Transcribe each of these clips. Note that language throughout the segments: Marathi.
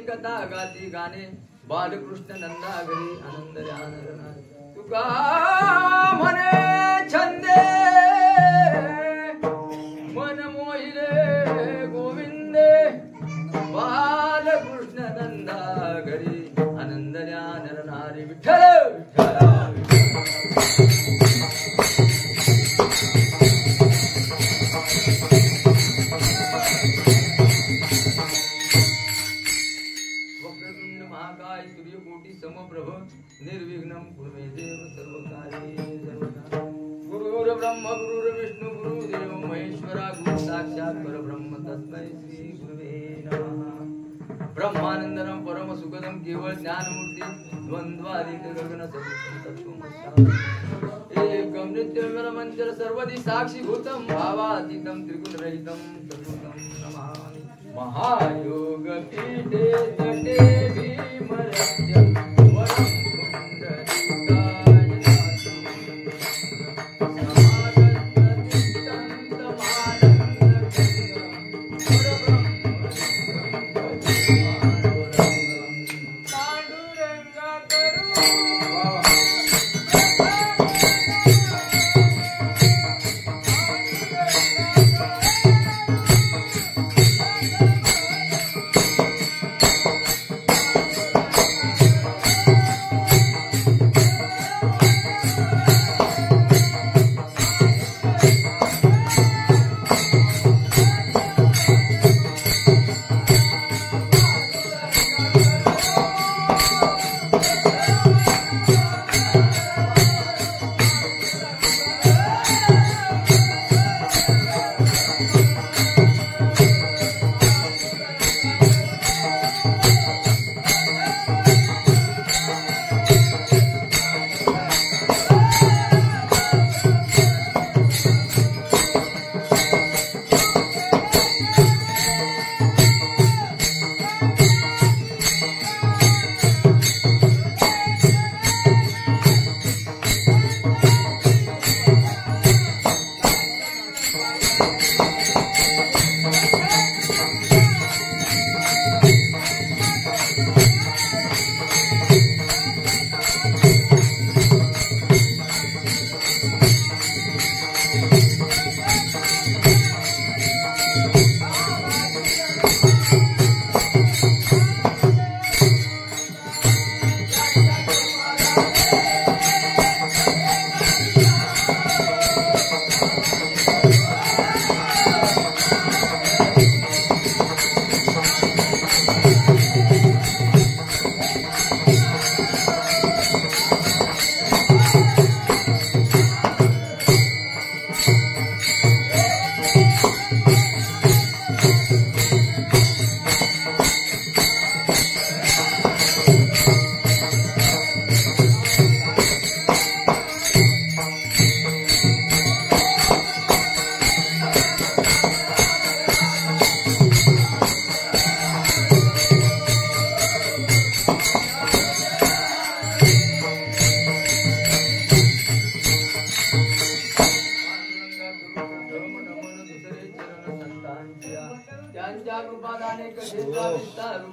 कथा गाती गाणे बालकृष्ण नंदा घरी आनंद तुका म्हणे छंदे मन मोहिले गोविंदे बालकृष्ण नंदा घरी आनंद नरनारी विठ्ठल निर्विघ्नं कुरु मे देव सर्वकार्ये सर्वदा गुरुर्ब्रह्म गुरुर्विष्णु गुरुदेव महेश्वरा गुरु साक्षात परब्रह्म तस्मै श्री गुरुवे नमः। ब्रह्मानंदनम परम सुखदम केवळ ज्ञानमूर्ती द्वंद्वादित गगन तत्वमस्यात् एकम नित्यनिरवंचर सर्वदि साक्षीभूतम भावातीतम त्रिगुणरहितम तत्वं नमामि। महायोग पीठे तटे भीमरत्यं वरं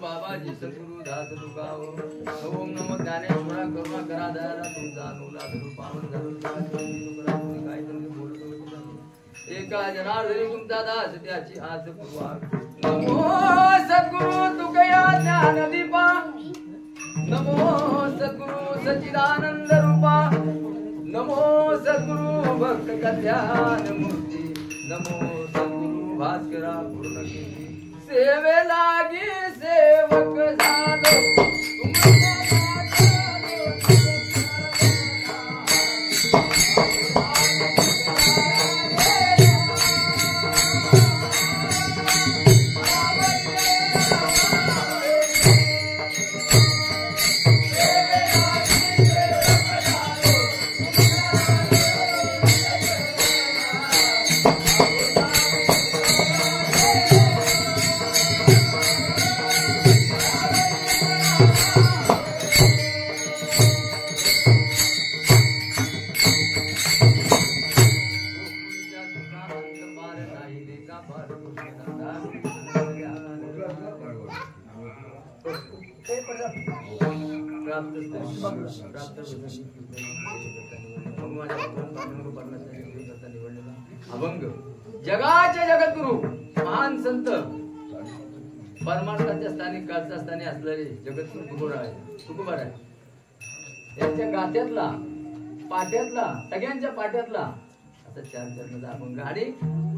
बाबाजी सद्गुरु दास तुकाव। ओम नमो ज्ञानेश्वरा करुणा करा दयाला तुमचा अनुला धरू पावन धरू काय तुम्ही बोलतो एका जनार्दनी तुमचा दास त्याची आज पूर्वा। नमो सद्गुरु तुकया ज्ञान दीपा, नमो सद्गुरु सच्चिदानंद रूपा, नमो सद्गुरु भक्त कल्याण मूर्ती, नमो सद्गुरु भास्करा पूर्ण सेवे लागी सेवक झालो अभंग जगाचे जगद्गुरु महान संत परमार्थाच्या स्थानी काळच्या स्थानी असलेले जगद्गुरु तुकोबा आहे यांच्या गात्यातला पाट्यातला सगळ्यांच्या पाट्यातला असा 4 चरणाचा अभंग आणि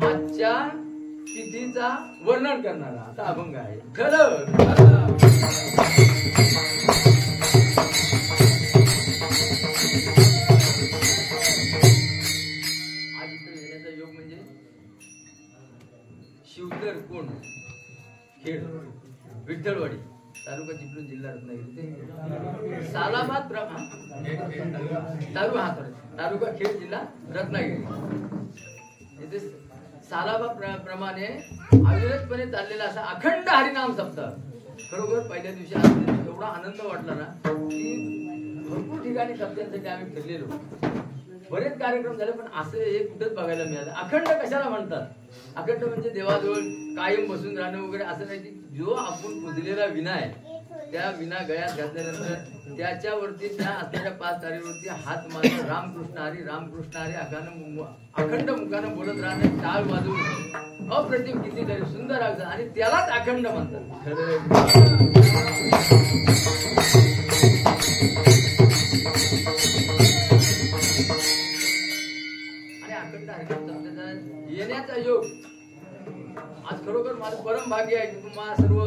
आजच्या तिथीचा वर्णन करणारा असा अभंग आहे। खरं शिवतर कोण खेड विठ्ठलवाडी तालुका चिपळूण जिल्हा रत्नागिरी सालाबाद तालुका खेड जिल्हा रत्नागिरी इथे सालाबाद प्रमाणे अविरतपणे चाललेला असा अखंड हरिनाम सप्ताह खरोखर पहिल्या दिवशी एवढा आनंद वाटला ना की भरपूर ठिकाणी सप्त्यांसाठी आम्ही फिरलेलो बरेच कार्यक्रम झाले पण असं हे कुठंच बघायला मिळालं अखंड कशाला म्हणतात अखंड म्हणजे देवाजवळ कायम बसून राहणं वगैरे असं नाही की जो आपण पुजलेला विना आहे त्या विना गळ्यात घातल्यानंतर त्याच्यावरती त्या असलेल्या 5 तारीवरती हात मारून रामकृष्ण हरी अखंड मुखानं बोलत राहणं टाळ वाजवून अप्रतिम कितीतरी सुंदर असं आणि त्यालाच अखंड म्हणतात आणि अखंड हरिनाम येण्याचा योग आज खरोखर माझं परम भाग्य आहे की तुम्हाला सर्व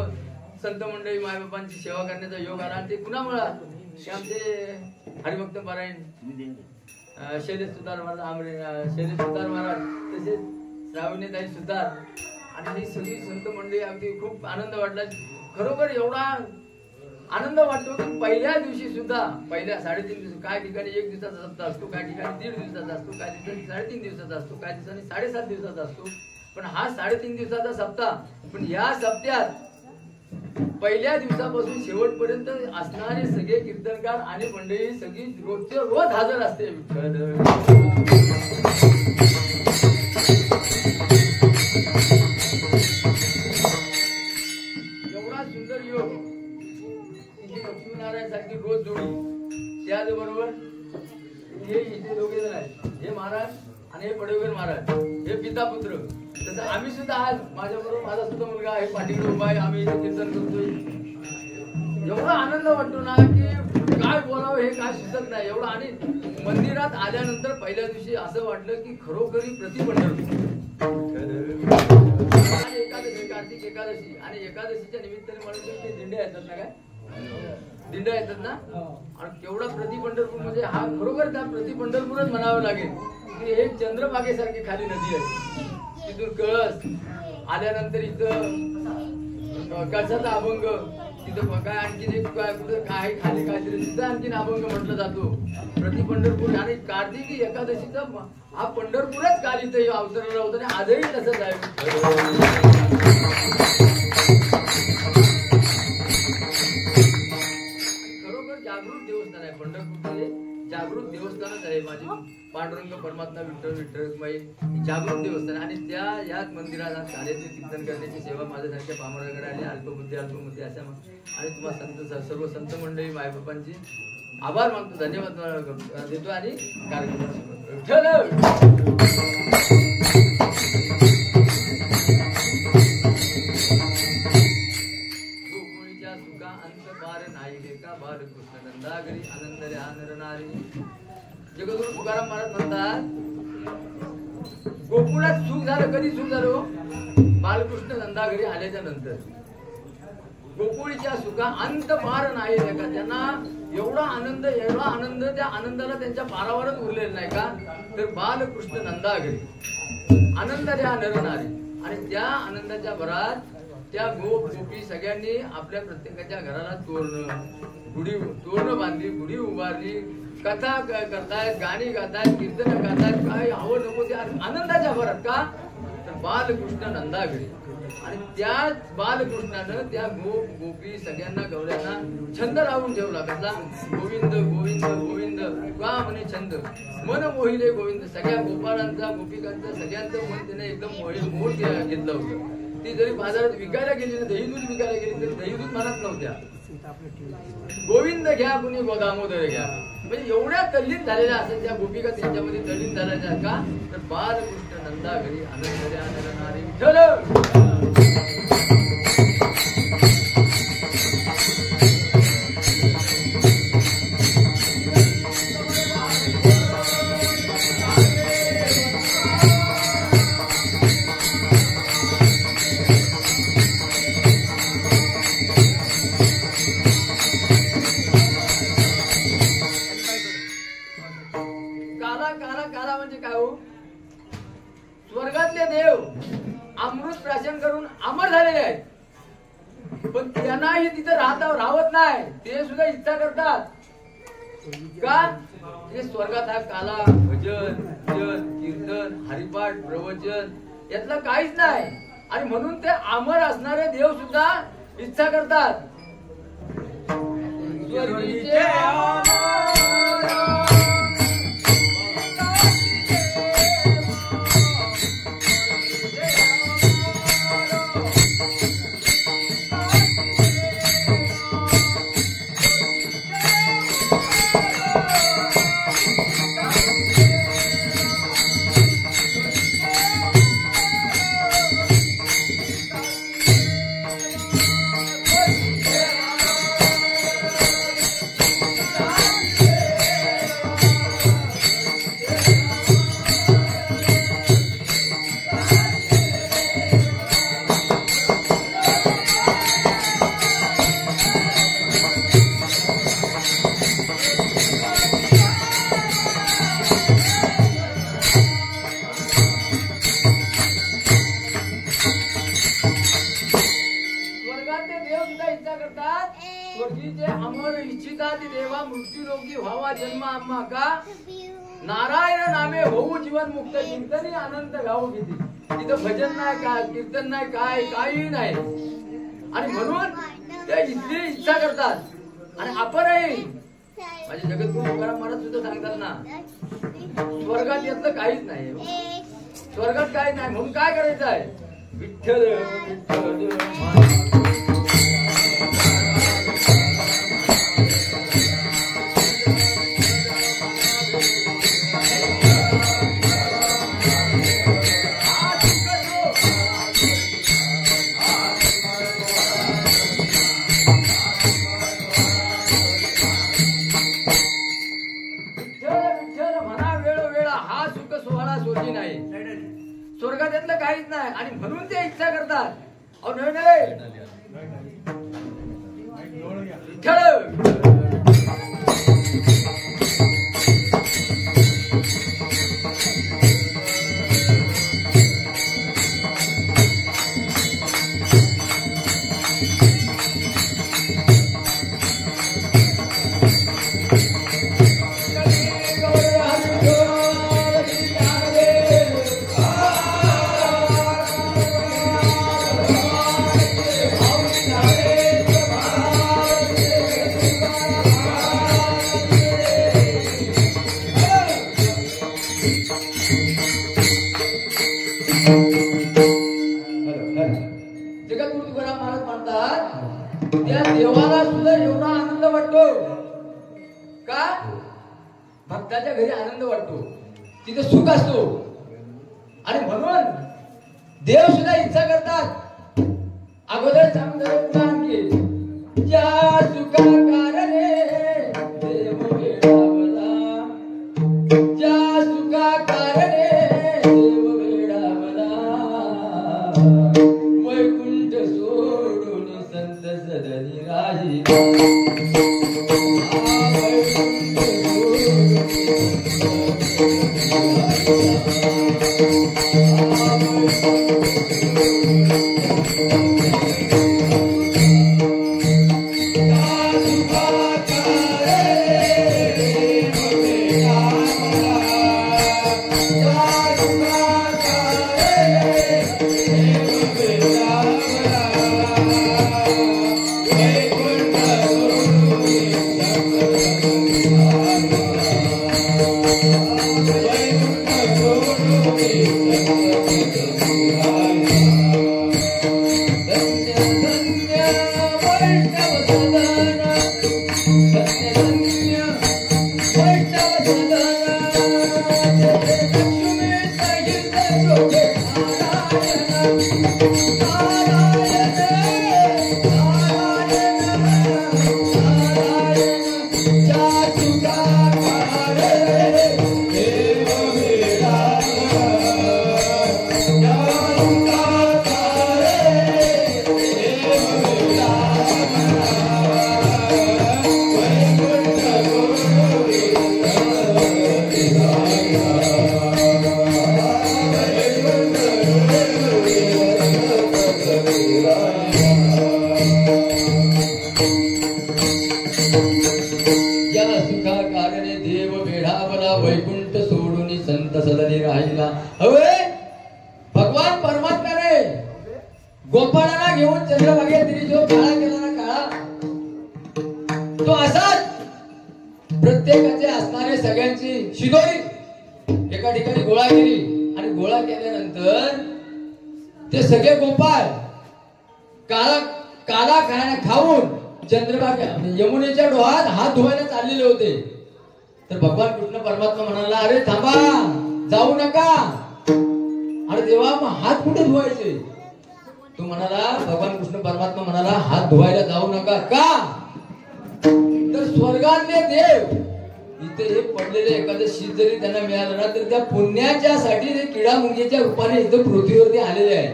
संत मंडळी मायबापांची सेवा करण्याचा योग आला आणि ते कुणामुळे आमचे हरिभक्त पारायण शैलेश सुतार महाराज तसेच श्रावणीताई सुतार आणि ही सगळी संत मंडळी अगदी खूप आनंद वाटला खरोखर एवढा आनंद वाटतो की पहिल्या दिवशी सुद्धा पहिल्या 3.5 दिवस काय ठिकाणी 1 दिवसाचा सप्ताह असतो काय ठिकाणी 1.5 दिवसाचा असतो काय ठिकाणी 3.5 दिवसाचा असतो काय दिवसांनी 7.5 दिवसाचा असतो पण हा 3.5 दिवसाचा सप्ताह पण या सप्त्यात पहिल्या दिवसापासून शेवटपर्यंत असणारे सगळे कीर्तनकार आणि मंडळी सगळी रोजच्या रोज हजर असते एवढा सुंदर योग लक्ष्मीनारायण सारखी रोज जोडी त्याचबरोबर हे इथे दोघे जण आहेत हे महाराज आणि हे पडवेकर महाराज हे पिता पुत्र तसं आम्ही सुद्धा आज माझ्याबरोबर माझा सुद्धा मुलगा आहे पाठीकडे उभा आहे आम्ही इथे कीर्तन करतोय एवढा आनंद वाटतो ना की काय बोलावं हे काय सुचत नाही एवढं आणि मंदिरात आल्यानंतर पहिल्या दिवशी असं वाटलं की खरोखरी पंढरपूर एकादशी कार्तिक एकादशी आणि एकादशीच्या निमित्ताने म्हणून ते दिंड्या येतात ना काय दिंड्या येतात ना आणि केवढा पंढरपूर म्हणजे हा खरोखर त्या पंढरपूरच म्हणावं लागेल की हे चंद्रभागेसारखी खाली नदी आहे तिथून कळस आल्यानंतर इथं कळसाचा अभंग तिथं काय आणखीन काय कुठं काय खाली काहीतरी तिथं आणखीन अभंग म्हटलं जातो पंढरपूर आणि कार्तिकी एकादशीचा हा पंढरपूरच काल इथं अवतरला होता आणि आजही तसंच आहे जागृत देवस्थान आहे पंढरपूरमध्ये जागृत देवस्थानच आहे माझी पांडुरंग परमात्मा विठ्ठल जागृत देवस्थान आणि त्या याच मंदिरात कार्याचे कीर्तन करण्याची सेवा माझ्यासारख्या पामराकडे आली अल्पबुद्धी अशा आणि तुम्हाला सर्व संत मंडळी मायबापांची आभार मानतो धन्यवाद देतो आणि गोकुळीच्या सुखा अंत पार नाही लेका बालकृष्ण नंदागरी आनंद रे आनर नारी जगद्गुरु तुकाराम महाराज म्हणतात गोकुळात सुख झालं कधी सुख झालं बालकृष्ण नंदागरी आल्याच्या नंतर गोकुळीच्या सुखा अंत पार नाही लेका त्यांना एवढा आनंद त्या आनंदाला त्यांच्या पारावरच उरलेला नाही का तर बालकृष्ण नंदागरी आनंद रे आनर नारी आणि त्या आनंदाच्या भरात त्या गोपी सगळ्यांनी आपल्या प्रत्येकाच्या घराला तोरणं बांधली गुढी उभारली कथा करतायत गाणी गातायत कीर्तन गातायत काय हवं नको त्या आनंदाच्या भरात का तर बालकृष्ण नंदागरी आणि त्याच बालकृष्णानं त्या गोपी सगळ्यांना गवळ्यांना छंद लावून ठेवला कसला गोविंद गोविंद गोविंद का म्हणे छंद मन मोहिले गोविंद सगळ्या गोपाळांचा गोपिकांचा सगळ्यांचं मन त्याने एकदम मोह घेतलं होतं ती जरी बाजारात विकायला गेली ना दही दूध विकायला गेली तरी दही दूध मनात नव्हत्या गोविंद घ्या कुणी गोदामोदर घ्या म्हणजे एवढ्या तल्लीन झालेल्या असतात त्या गोपिका त्यांच्यामध्ये तल्लीन झाल्याच्या का तर बालकृष्ण नंदागरी आनंद रे आनर नारी विठ्ठल स्वर्गातले देव अमृत प्राशन करून अमर झालेले आहेत. पण त्यांनाही तिथे राहत नाही. ते सुद्धा इच्छा करतात का ते स्वर्गात हा काला भजन कीर्तन हरिपाठ प्रवचन यातलं काहीच नाही. आणि म्हणून ते अमर असणारे देव सुद्धा इच्छा करतात स्वर्गीचे नारायण नामे होऊ जीवन मुक्त चिंतनी आनंद गाऊ किती. तिथं भजन नाही काय कीर्तन नाही काय काही नाही. आणि म्हणून ते इथली इच्छा करतात. आणि आपणही माझे जगद्गुरु तुकाराम महाराज सुद्धा सांगतात ना स्वर्गात यातलं काहीच नाही. स्वर्गात काहीच नाही. म्हणून काय करायचं आहे विठ्ठल स्वर्गात यातलं काहीच नाही. आणि म्हणून ते इच्छा करतात. जगद्गुरु तुकाराम महाराज म्हणतात त्या देवाला सुद्धा एवढा आनंद वाटतो का भक्ताच्या घरी आनंद वाटतो. तिथे सुख असतो. आणि म्हणून देव सुद्धा इच्छा करतात. अगोदर सांगून झालं की ज्या सुखा कारणे देव वेडावला ज्या सुखा कारणे देव वेडावला वैकुंठ सोडून संत सदनी राही भगवान परमात्म्याने गोपाळाला घेऊन चंद्रभागेत जो काळा केला ना काळा, तो असाच प्रत्येकाचे असणारे सगळ्यांची शिदोरी एका ठिकाणी गोळा केली आणि गोळा केल्यानंतर ते सगळे गोपाळ काला खाऊन चंद्रभागा यमुनेच्या डोहात हात धुवायला चाललेले होते. तर भगवान कृष्ण परमात्मा म्हणाला, अरे थांबा, जाऊ नका. अरे देवा, मग हात कुठे धुवायचे? तो म्हणाला, भगवान कृष्ण परमात्मा म्हणाला, हात धुवायला जाऊ नका. का? तर स्वर्गातले देव इथे हे पडलेले एखादं शीत जरी त्यांना मिळालं ना, तर त्या पुण्याच्या साठी ते किडा मुंगीच्या रूपाने इथं पृथ्वीवरती आलेले आहेत.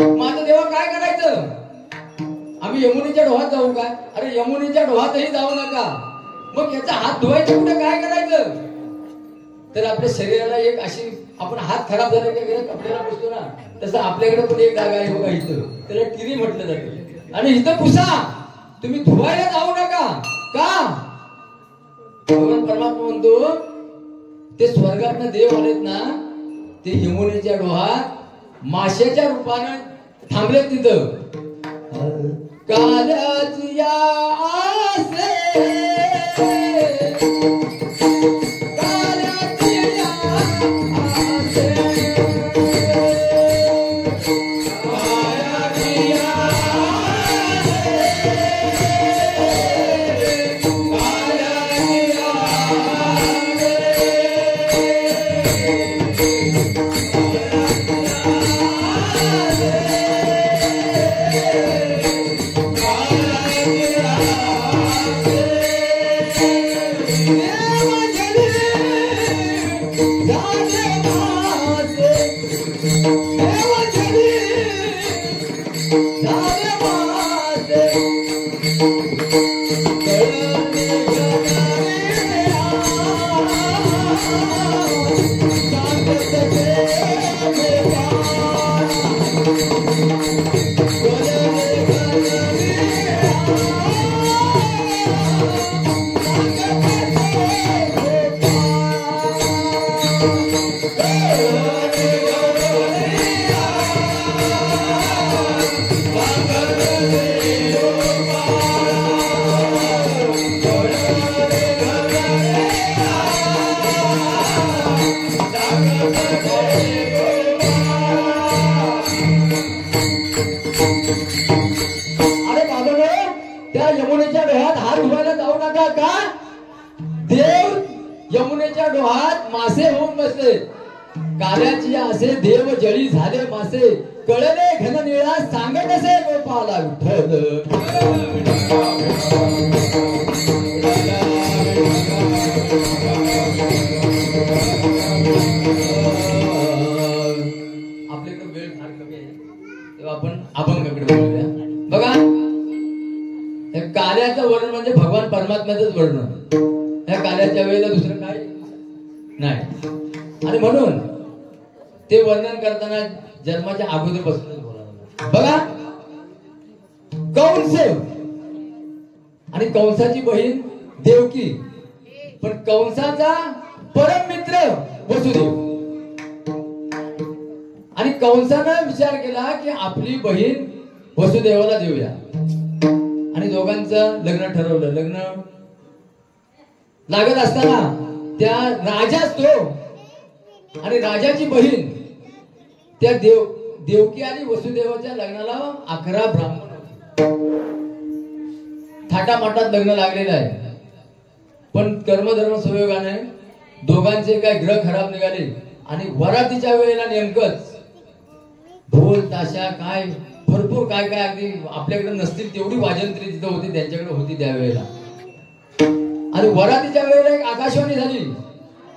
माझं देवा काय करायचं? आम्ही यमुनेच्या डोहात जाऊ काय? अरे यमुनेच्या डोहातही जाऊ नका. मग याचा हात धुवायचं कुठे, काय करायचं? तर आपल्या शरीराला एक अशी, आपण हात खराब झाले की कपड्याला पुसतो ना, तसं आपल्याकडे पण एक जागा आहे बघा, इथं त्याला टिरी म्हटलं जातं. आणि इथं पुसा, तुम्ही धुवायला जाऊ नका. का? भगवान परमात्मा म्हणतो, ते स्वर्गातनं देव आलेत ना, ते यमुनेच्या डोहात माशाच्या रूपानं थांबले तिथं. काल्याची आसे काल्याची असे देव जळी झाले मासे, कळले घन निळा सांगत असे गोपाला विठ्ठल. आपल्याकडे वेळ फार कमी आहे, तेव्हा आपण अभंगाकडे बोलूया. बघा, काल्याचं वर्णन म्हणजे भगवान परमात्म्याचंच वर्णन. त्या काल्याच्या वेळेला दुसरं काय नाही. आणि म्हणून ते वर्णन करताना जन्माच्या अगोदरपासून बोलावं. बघा, कंस आणि कंसाची बहीण देवकी, पण कंसाचा परम मित्र वसुदेव. आणि कंसानं विचार केला की आपली बहीण वसुदेवाला देऊया, आणि दोघांचं लग्न ठरवलं. लग्न लागत असताना त्या राजाच तो आणि राजाची बहीण, त्या देवकी आणि वसुदेवाच्या लग्नाला 11 ब्राह्मण थाटामाटात लग्न लागलेलं आहे. पण कर्मधर्म संयोगाने दोघांचे काय ग्रह खराब निघाले आणि वरातीच्या वेळेला नेमकंच ढोल ताशा काय भरपूर काय काय अगदी आपल्याकडे नसतील तेवढी वाजंत्री तिथं होती, त्यांच्याकडे होती त्यावेळेला. आणि वरातीच्या वेळेला एक आकाशवाणी झाली.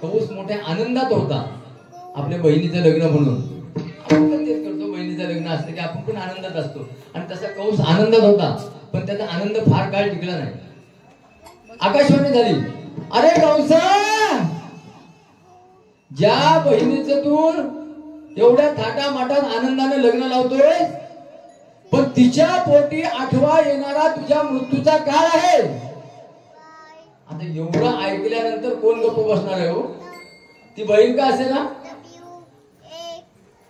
कंस मोठ्या आनंदात होता, आपल्या बहिणीचं लग्न म्हणून. आपण पण तेच करतो, बहिणीचं लग्न असतं की आपण पण आनंदात असतो. आणि तसा कंस आनंदात होता, पण त्याचा आनंद फार काळ टिकला नाही. आकाशवाणी झाली, अरे कंस, ज्या बहिणीचं तू एवढ्या थाटामाटात आनंदाने लग्न लावतोय, पण तिच्या पोटी 8वा येणारा तुझ्या मृत्यूचा काळ आहे. आता एवढं ऐकल्यानंतर कोण गप्प बसणार आहे हो? ती बहीण का असे ना,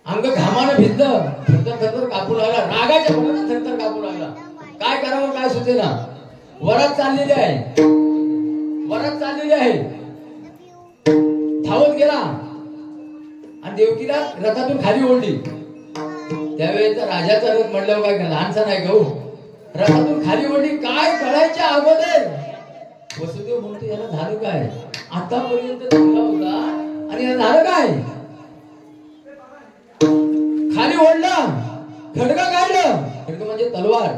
अंग घामानं भिजलं, थरथर कापू लागला, रागाच्या भरात थरथर कापू लागला. काय करावं काय सुचेना. वरात चाललेली आहे, धावत गेला आणि देवकीला रथातून खाली ओढली. त्यावेळेस राजाचा रथ म्हटल्यावर काय लहानसा नाही गहू, रथातून खाली ओढली. काय कळायच्या अगोदर वसुदेव म्हणतो याला झालं काय, आतापर्यंत चांगला होता आणि याला झालं काय. खाली ओढला, खडग काढलं, खडग म्हणजे तलवार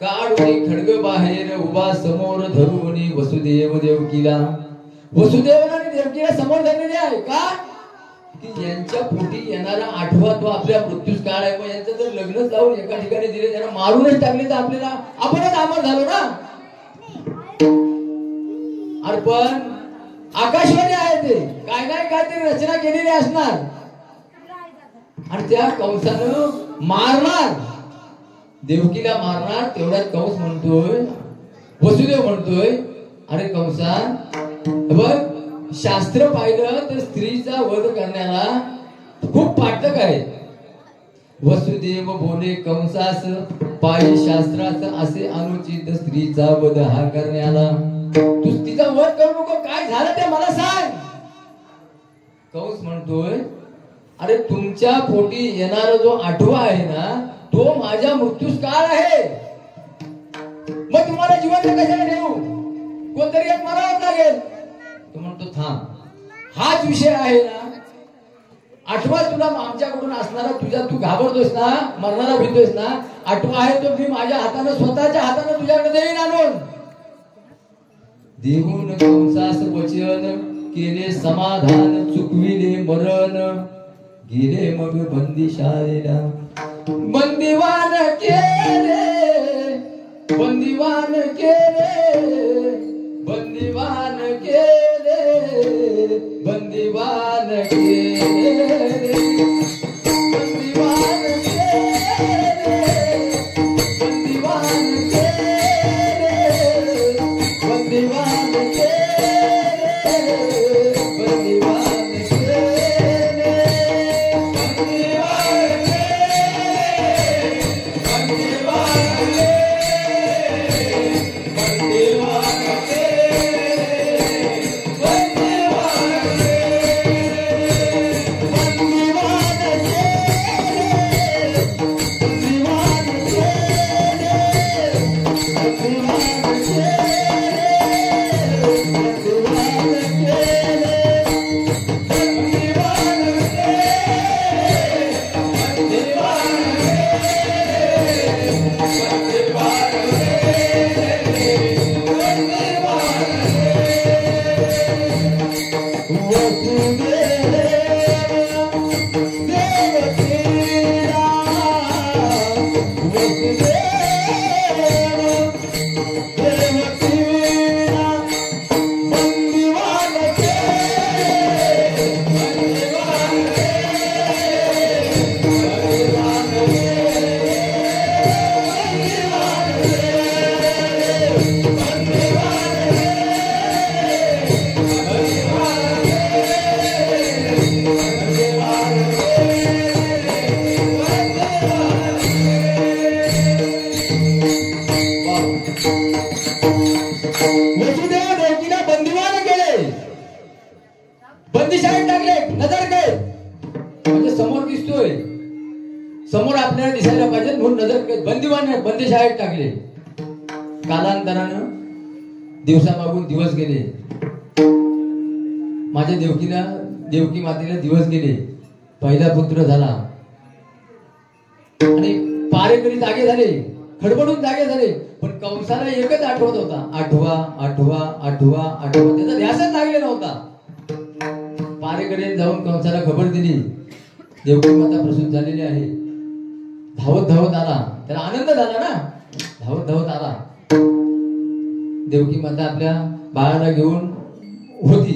काढून खडग बाहेर उभा समोर धरून वसुदेव देवकीला, वसुदेव आणि देवकीला समोर धरलेले आहे. का की यांच्या पोटी येणारा आठवा तो आपल्या मृत्यूच काळ आहे. मग यांचं जर लग्न लावून एका ठिकाणी दिले, त्यांना मारूनच टाकले तर आपल्याला आपणच अमर झालो ना. अर्पण आकाशवाणी आहे, ते काय नाही काहीतरी रचना केलेली असणार आणि त्या कंसानं मारणार, देवकीला मारणार. तेवढ्यात कंस म्हणतोय, वसुदेव म्हणतोय, अरे कंसा बघ, शास्त्र पाहिलं तर स्त्रीचा वध करण्याला खूप पाठक आहे. वसुदेव बोले कंसास पायी शास्त्रास असे अनुचित स्त्रीचा वध हा करण्याला. तू तिचा वध करू नको, काय झालं ते मला सांग. कंस म्हणतोय, अरे तुमच्या पोटी येणारा जो आठवा आहे ना, तो माझ्या मृत्यूस काळ आहे. मग तुम्हाला जिवंत कशाला ठेवू, कोणतरी एक मरावं लागेल. तो म्हणतो थांब, हाच विषय आहे ना. आठवा तुला आमच्याकडून असणारा, तू घाबरतोस ना, मरणारा भीतोस ना, आठवा आहे तो मी माझ्या हाताने, स्वतःच्या हाताने तुझ्याकडे देईन आणून. देऊन कंसास वचन केले समाधान, चुकविले मरण गेले मग बंदिशाळेला. बंदिवान केले, बंदिवान केले, बंदिवान केले, बंदिवान केले, बंदिवान केले, बंदिवान केले, बंदिवान बंदिशाळेत टाकले. नजर काय म्हणजे समोर दिसतोय, समोर आपल्याला दिसायला पाहिजे म्हणून नजर काय. बंदिवान बंदिशाळेत टाकले. कालांतरानं दिवसामागून दिवस गेले. माझ्या देवकी मातेला दिवस गेले. पहिला पुत्र झाला आणि पारेकरी जागे झाले, खडबडून जागे झाले. पण कंसाला एकच आठवत होता, आठवा आठवा आठवा आठवा. त्याचा ध्यासच लागलेला नव्हता. पारेकडे जाऊन कंसाला खबर दिली, देवकी माता प्रसूत झालेली आहे. धावत धावत आला, त्याला आनंद झाला ना. धावत धावत आला. देवकी माता आपल्या बाळाला घेऊन होती.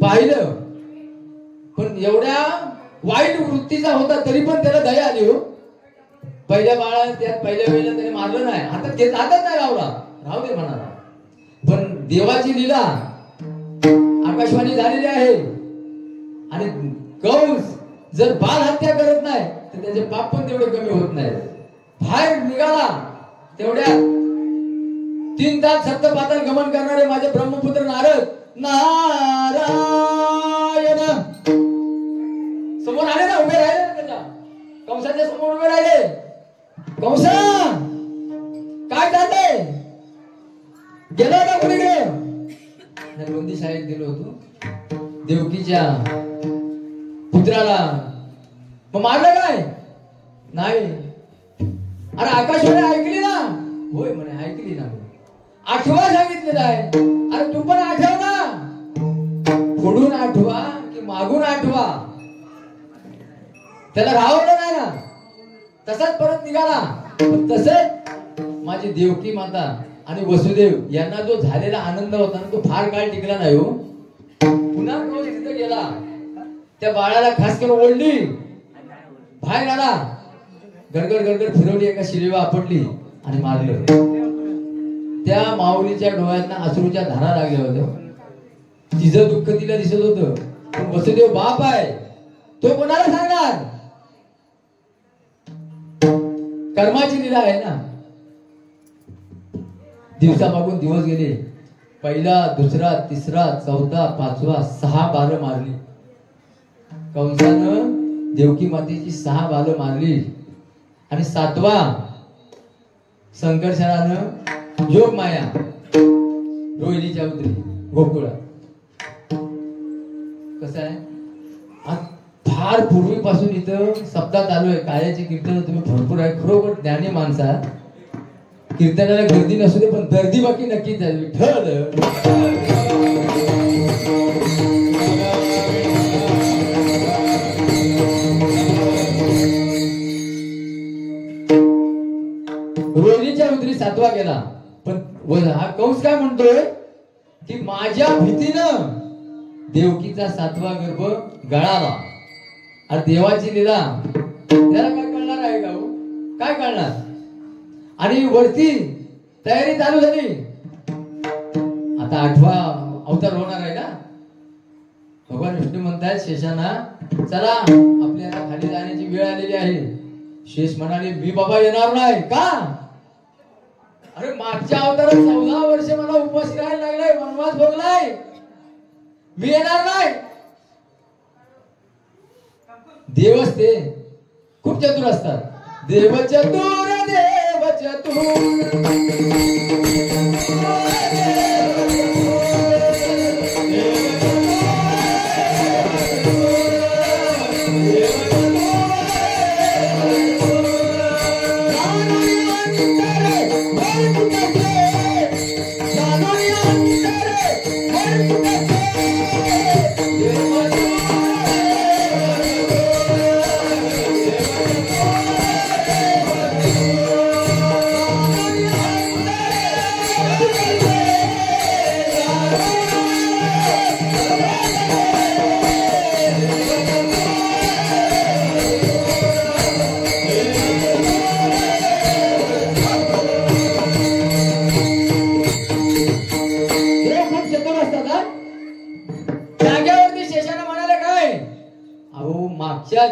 पाहिलं पण एवढ्या वाईट वृत्तीचा होता तरी पण त्याला दया आली हो. पहिल्या बाळाला त्यात पहिल्या वेळेला त्याने मारलं नाही, हातात नाही लावला, राहू दे म्हणाला. पण देवाची लीला आकाशवाणी झालेली आहे आणि कंस जर बाल हत्या करत नाही तर त्याचे पाप पण तेवढे कमी होत नाही. बाहेर निघाला तेवढ्या 3 तास सप्त पाताल गमन करणारे माझे ब्रह्मपुत्र नारद नारायण समोर आले ना, उभे राहिले ना, त्याच्या कंसाच्या समोर उभे राहिले. कंसा काय चाललंय, गेला का कुणीकडे? नरबंदी शाळेत गेलो होतो, देवकीच्या पुत्राला. मग मारलं काय? नाही. अरे आकाशवाणी ऐकली ना? होय म्हणे ऐकली ना. आठवा सांगितलेलं आहे. अरे तू पण आठव ना, पुढून आठवा की मागून आठवा. त्याला राहवलं नाही ना, तसाच परत निघाला. तसंच माझी देवकी माता आणि वसुदेव यांना जो झालेला आनंद होता ना, तो फार काळ टिकला नाही हो. पुन्हा तो तिथे गेला, त्या बाळाला खास करून ओढली, बाहेर आला, गडगड गडगड फिरवली, एका शिरीवर आपटली आणि मारलं. त्या माऊलीच्या डोळ्यांना अश्रूच्या धारा लागल्या होत्या. तिचं दुःख तिला दिसत होतं, पण वसुदेव बाप आहे, तो कोणाला सांगणार? कर्माची लीला आहे ना. दिवसामागून दिवस गेले. पहिला, दुसरा, तिसरा, चौथा, पाचवा, 6 बालं मारली. कंसानं देवकी मातेची 6 बालं मारली आणि 7वा संकर्षणानं योग माया रोहिणीच्या उतरी गोकुळात. कसं आहे, फार पूर्वीपासून इथं सप्ताह चालू आहे. कायाची कीर्तन तुम्ही भरपूर आहे. खरोखर ज्ञानी माणसा कीर्तनाला गर्दी नसू दे, पण गर्दी बाकी नक्कीच झाली. विठ्ठल रोहिणीच्या उतरी 7वा गेला. पण हा कंस काय म्हणतोय की माझ्या भीतीनं देवकीचा 7वा गर्भ गळाला. आणि देवाची लीला त्याला काय कळणार आहे का? काय कळणार? आणि वरती तयारी चालू झाली. आता 8वा अवतार होणार आहे ना. भगवान विष्णू म्हणतात शेषांना, चला आपल्याला खाली जाण्याची वेळ आलेली आहे. शेष म्हणाले, मी बाबा येणार नाही. का? अरे मागच्या अवतारात 14 वर्ष मला उपवास राहायला लागलाय, वनवास भोगलाय, मी येणार नाही. देवच ते खूप चतुर असतात. देव चतुर, देव चतुर,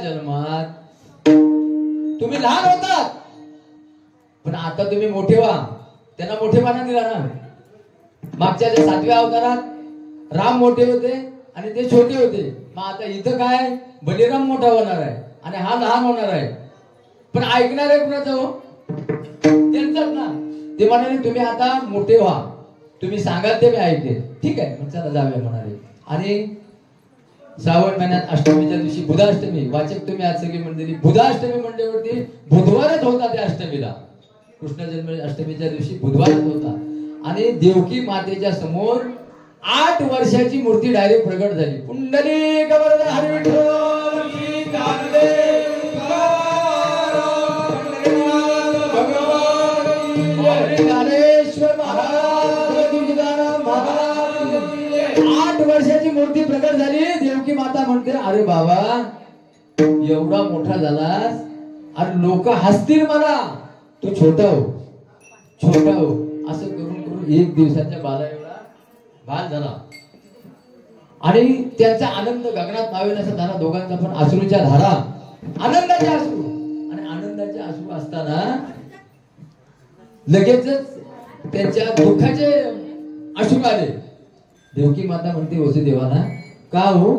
जन्मात तुम्ही लहान होतात, पण आता तुम्ही मोठे व्हा. त्यांना मोठेपणा दिला ना. मागच्या 7व्या अवतारात राम मोठे होते आणि ते छोटे होते. मग आता इथं काय, बलिराम मोठा होणार आहे आणि हा लहान होणार आहे. पण ऐकणार आहे कुणाचं हो? त्यांचंच ना. ते म्हणाले तुम्ही आता मोठे व्हा, तुम्ही सांगाल ते मी ऐकते. ठीक आहे, मग चला जाऊया म्हणाले. आणि श्रावण महिन्यात अष्टमीच्या दिवशी बुधाष्टमी, वाचक तुम्ही आज सगळी मंडळी बुधाष्टमी म्हणल्यावरती बुधवारच होता. त्या अष्टमीला कृष्ण जन्म अष्टमीच्या दिवशी बुधवारच होता. आणि देवकी मातेच्या समोर 8 वर्षाची मूर्ती डायरेक्ट प्रगट झाली. पुंडलिक वरद हरी विठ्ठल की कांदे भगवान ज्ञानेश्वर महाराज तुकाराम महाराज. 8 वर्षाची मूर्ती प्रगट झाली. देवकी माता म्हणते, अरे बाबा एवढा मोठा झालास आणि लोक हसतील मला, तू छोटा हो छोटा हो. असं करून करून 1 दिवसाच्या बाला एवढा बाल झाला. आणि त्यांचा आनंद गगनात मावेल असा झाला. दोघांचा पण अश्रूच्या धारा, आनंदाचे अश्रू. आणि आनंदाचे अश्रू असताना लगेचच त्यांच्या दुःखाचे अश्रू आले. देवकी माता म्हणते वसुदेवाला, का हो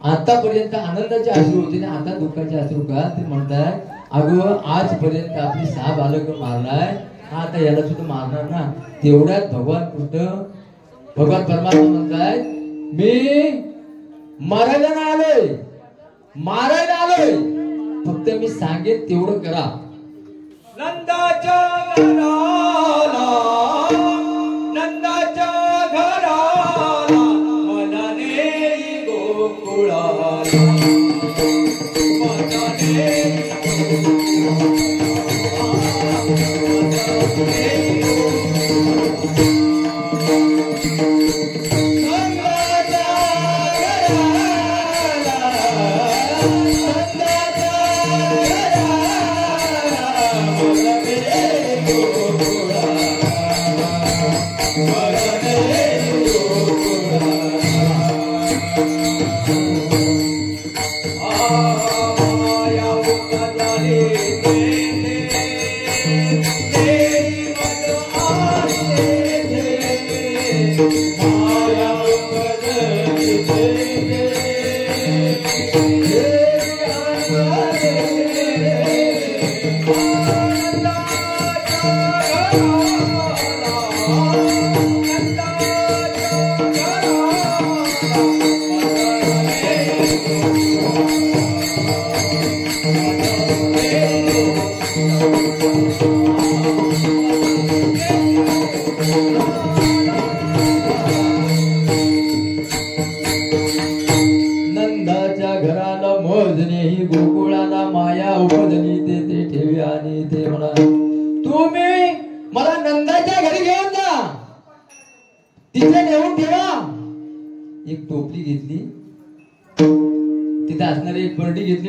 आतापर्यंत आनंदाचे अश्रू होते ना, आता दुःखाचे अश्रू का? ते म्हणतात, अगं आजपर्यंत आपली 6 बालकं मारलाय, हा आता याला सुद्धा मारणार ना. तेवढ्यात भगवान कृष्ण, भगवान परमात्मा म्हणताय, मी मारायला नाही आलोय, मारायला आलोय, फक्त मी सांगेन तेवढं करा. नंदाच्या घराला, नंदाच्या घराला, मनाने गोकुळाला, मनाने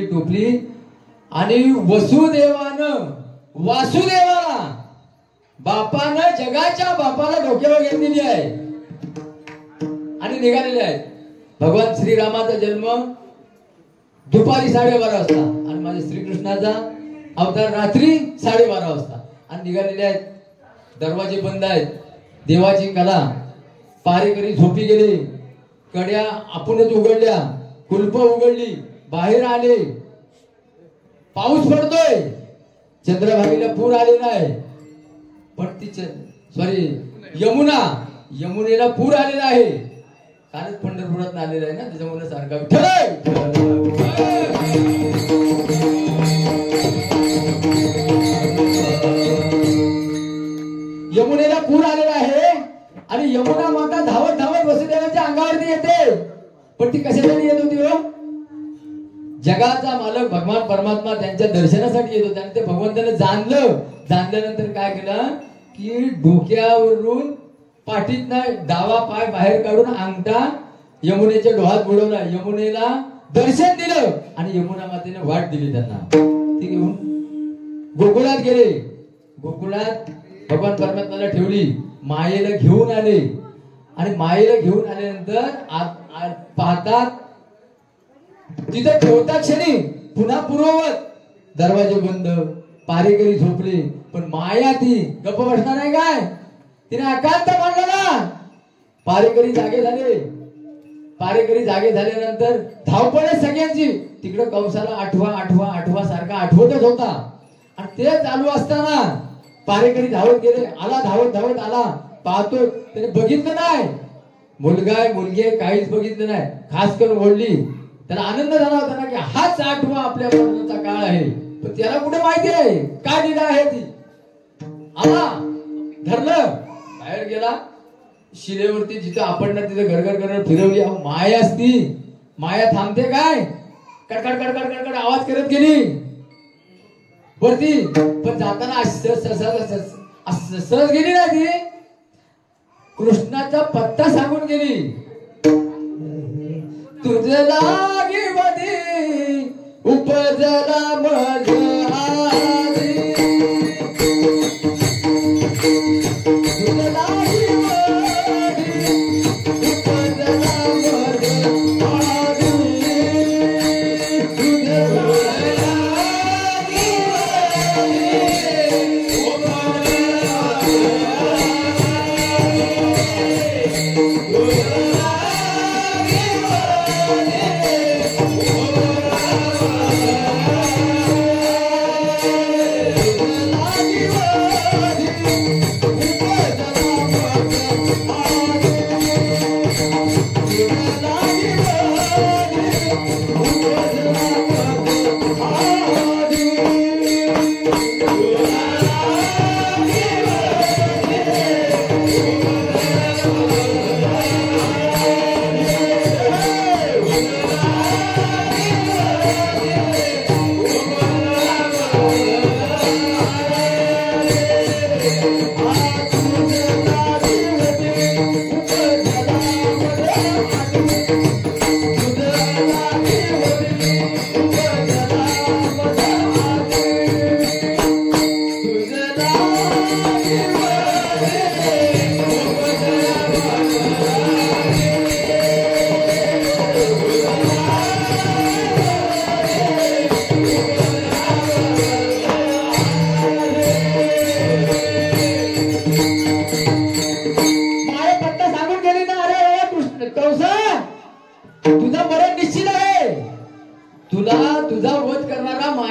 टोपली आणि वसुदेवानं वासुदेवाला, बापानं जगाच्या बापाला डोक्यावर घेतलेली आहे आणि निघालेले आहेत. भगवान श्रीरामाचा जन्म दुपारी 12:30 वाजता आणि माझ्या श्रीकृष्णाचा अवतार रात्री 12:30 वाजता आणि निघालेले आहेत. दरवाजे बंद आहेत, देवाची कला, पारेकरी झोपी गेले, कड्या आपणच उघडल्या, कुलप उघडली, बाहेर आले, पाऊस पडतोय, चंद्रभागेला पूर आलेला आहे, पण ती यमुनेला पूर आलेला आहे. कालच पंढरपुरात आलेला आहे ना, त्याच्यामुळे सारखा यमुनेला पूर आलेला आहे आणि यमुना माता धावत धावत वसुदेवाच्या अंगावरती येते. पण ती कशासाठी येत होती हो? जगाचा मालक भगवान परमात्मा त्यांच्या दर्शनासाठी येत होता. आणि ते भगवंताने जाणल्यानंतर काय केलं की डोक्यावरून पाठीतनं डावा पाय बाहेर काढून अंगठा यमुनेच्या डोहात बुडवला, यमुनेला दर्शन दिलं आणि यमुना मातेने वाट दिली त्यांना. ती घेऊन गोकुळात गेले. गोकुळात भगवान परमात्म्याला ठेवली, मायेला घेऊन आले आणि मायेला घेऊन आल्यानंतर पाहतात तिथे ठेवता क्षणी पुन्हा पूर्ववत दरवाजे बंद, पारेकरी झोपले. पण माया ती गप्प बसणार नाही काय? तिने एकांत मांडला ना. पारेकरी जागे झाले. पारेकरी जागे झाल्यानंतर धावपळ सगळ्यांची. तिकडे कंसाला आठवा सारखा आठवतच होता. आणि ते चालू असताना पारेकरी धावत गेले. आला धावत आला. पाहतो त्याने बघितलं नाही, मुलगा आहे मुलगी आहे काहीच बघितलं नाही. खास करून ओढली. त्याला आनंद झाला होता ना की हाच 8वा आपल्या मरणाचा काळ आहे. पण त्याला कुठे माहिती आहे काय दिलं आहे ती. आला, धरलं, बाहेर गेला. शिलेवरती जिथं आपण तिथं गरगर फिरवली. माया असती, माया थांबते काय? कडकड कडकड कडकड आवाज करत गेली वरती. पण जाताना सहज गेली ना ती. कृष्णाचा पत्ता सांगून गेली. तुझ लागी वदी उपजला मज आधी. तुझ लागी वदी उपजला मज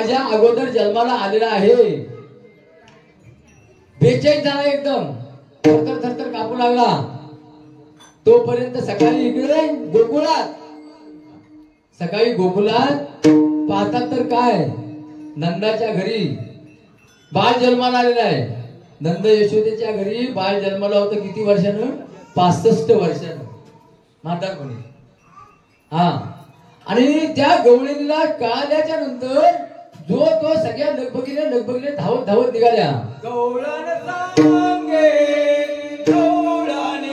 माझ्या अगोदर जन्माला आलेला आहे. बेचैन झाला एकदम, थरथर थरथर कापू लागला. तोपर्यंत सकाळी इकडे गोकुळात, सकाळी गोकुळात पाहतात तर काय, नंदाच्या घरी बाळ जन्माला आलेला आहे. नंद यशोदेच्या घरी बाळ जन्माला होतं. किती वर्षानं? 65 वर्षानं. म्हातारपणी. हा, आणि त्या गवळणीला कळाल्याच्या नंतर जो तो सगळ्या लगबगीने धावत धावत निघाल्या. गवळण सांगे गवळणे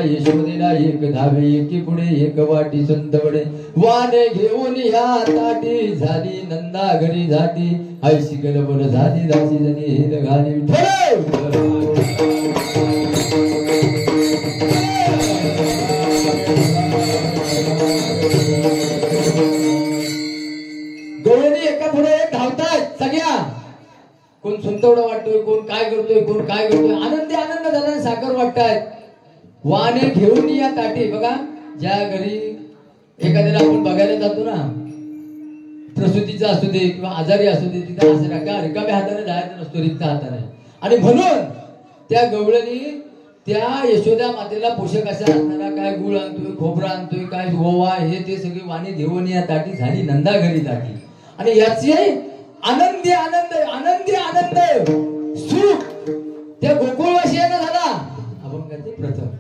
यशोदेला एक धावे एकी पुढे एक वाटी सुंदवडे. वाने घेऊन या ताटी झाली नंदा घरी झाटी. ऐशी गलबल झाली दासी जणी हेल घाली. गवळणी एका पुढे एक धावतायत सगळ्या. कोण सुंदवडा वाटतोय, कोण काय करतोय, कोण काय करतोय. आनंदी आनंद झाला. साखर वाटतायत. वाने घेऊन या ताटी. बघा, ज्या घरी एखाद्याला आपण बघायला जातो ना, प्रसूतीचा असू दे किंवा आजारी असू दे, तिथे असं रिकाम्या हाताने जायचं नसतो, रिक्त हाताने. आणि म्हणून त्या गवळणी त्या यशोदा मातेला पोषक अशा असणारा काय गुळ आणतोय, खोबरा आणतोय, काय ओवा, हे ते सगळी वाणी घेऊन या ताटी झाली नंदा घरी ताटी. आणि याची आनंदी आनंद आनंदी आनंद सुख त्या गोकुळवासियांना झाला. अभंगाचे प्रथम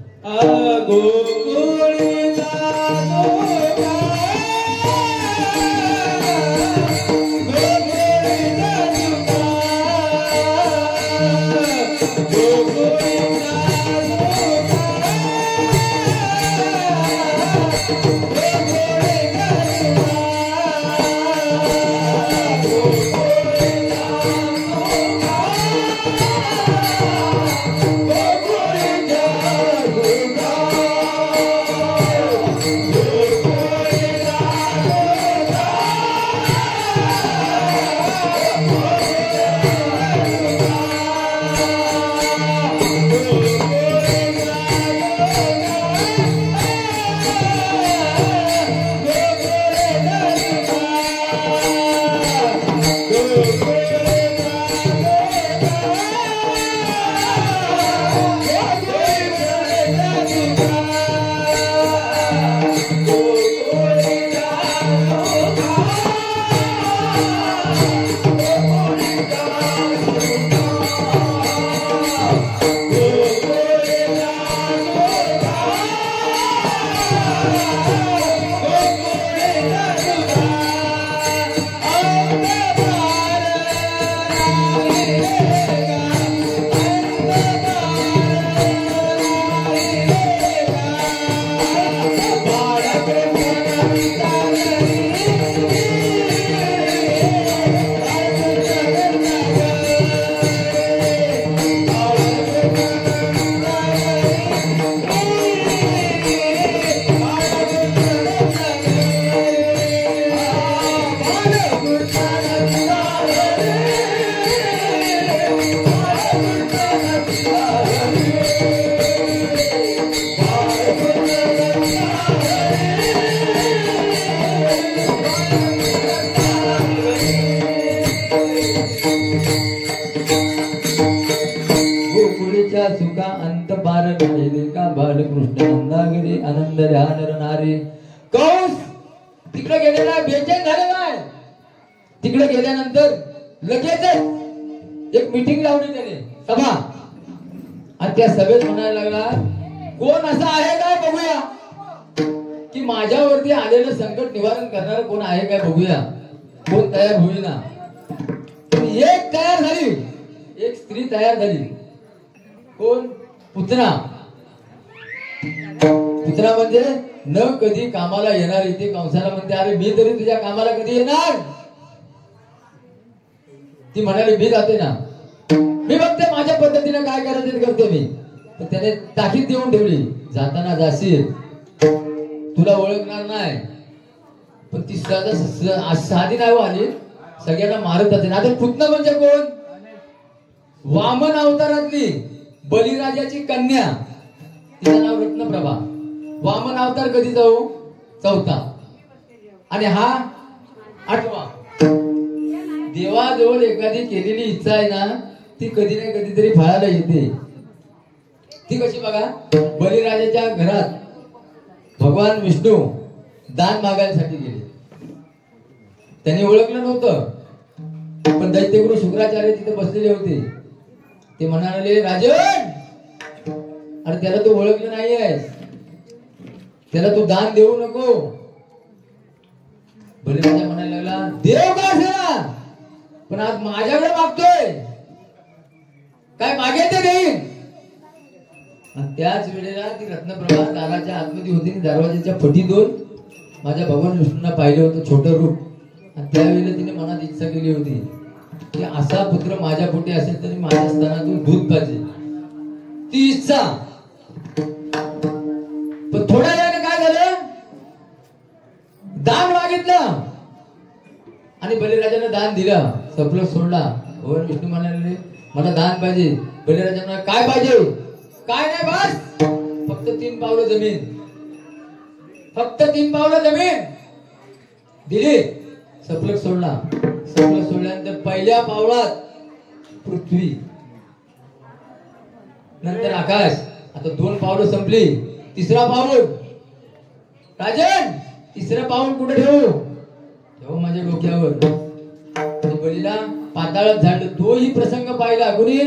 बाल राहिले का बालकृष्ण नंदागिरी आनंद ध्यान नारी कौस तिकडे गेलेला बेचैन झालेला आहे. तिकडे गेल्यानंतर लगेचच एक मीटिंग लावली त्याने सभा आणि त्या सभेत म्हणायला लागला कोण असा आहे काय बघूया की माझ्यावरती आलेलं संकट निवारण करणार कोण आहे काय बघूया. कोण तयार होईना. एक तयार झाली. एक स्त्री तयार झाली. कोण? पुतना. पुतना म्हणजे न कधी कामाला येणारी. ती कंसाला म्हणते अरे मी तरी तुझ्या कामाला कधी येणार. ती म्हणाली मी जाते ना. मी बघते माझ्या पद्धतीने काय करायचं ते करते मी. पण त्याने ताकीद देऊन ठेवली जाताना जाशील तुला ओळखणार नाही. पण ती साधी नाही आली सगळ्यांना मारत जाते. आता पुतना म्हणजे कोण? वामन अवतारातली बलिराजाची कन्या. तिचं नाव रत्नप्रभा. वामन अवतार कधी जाऊ? चौथा आणि हा 8वा. देवाजवळ एखादी केलेली इच्छा आहे ना ती कधी ना कधीतरी फळाला येते. ती कशी बघा. बलिराजाच्या घरात भगवान विष्णू दान मागायसाठी गेले. त्यांनी ओळखलं नव्हतं. पण दैत्यगुरु शुक्राचार्य तिथे बसलेले होते. ते म्हणाले राजन अरे त्याला तू ओळखलं नाहीये त्याला तू दान देऊ नको. बलिराजा म्हणायला लागला देव का असेना पण आज माझ्याकडे मागतोय काय मागे ते देईन. आणि त्याच वेळेला ती रत्नप्रभा दाराच्या आतमध्ये होती. दरवाजाच्या फटीतून माझ्या भगवान विष्णूंना पाहिलं होतं छोटं रूप. आणि त्यावेळेला तिने मनात इच्छा केली होती की असा पुत्र माझ्या पोटी असेल तरी माझ्या स्तनातून दूध पाहिजे. ती इच्छा. पण थोड्या वेळाने काय झालं दान मागितलं आणि बलिराजाने दान दिलं. सपलं सोडला. भगवान विष्णू म्हणाले मला दान पाहिजे. बलिराजा म्हणाला काय पाहिजे? काय नाही बस फक्त 3 पावलं जमीन. फक्त 3 पावलं जमीन दिली. सपलक सोडला. सपलक सोडल्यानंतर पहिल्या पावलात पृथ्वी नंतर आकाश. आता 2 पावलं संपली. 3रा पाऊल राजन. 3रं पाऊल कुठे ठेवू? ठेवू माझ्या डोक्यावर. बलीला पाताळात झाडलं. तोही प्रसंग पाहिला कोणी?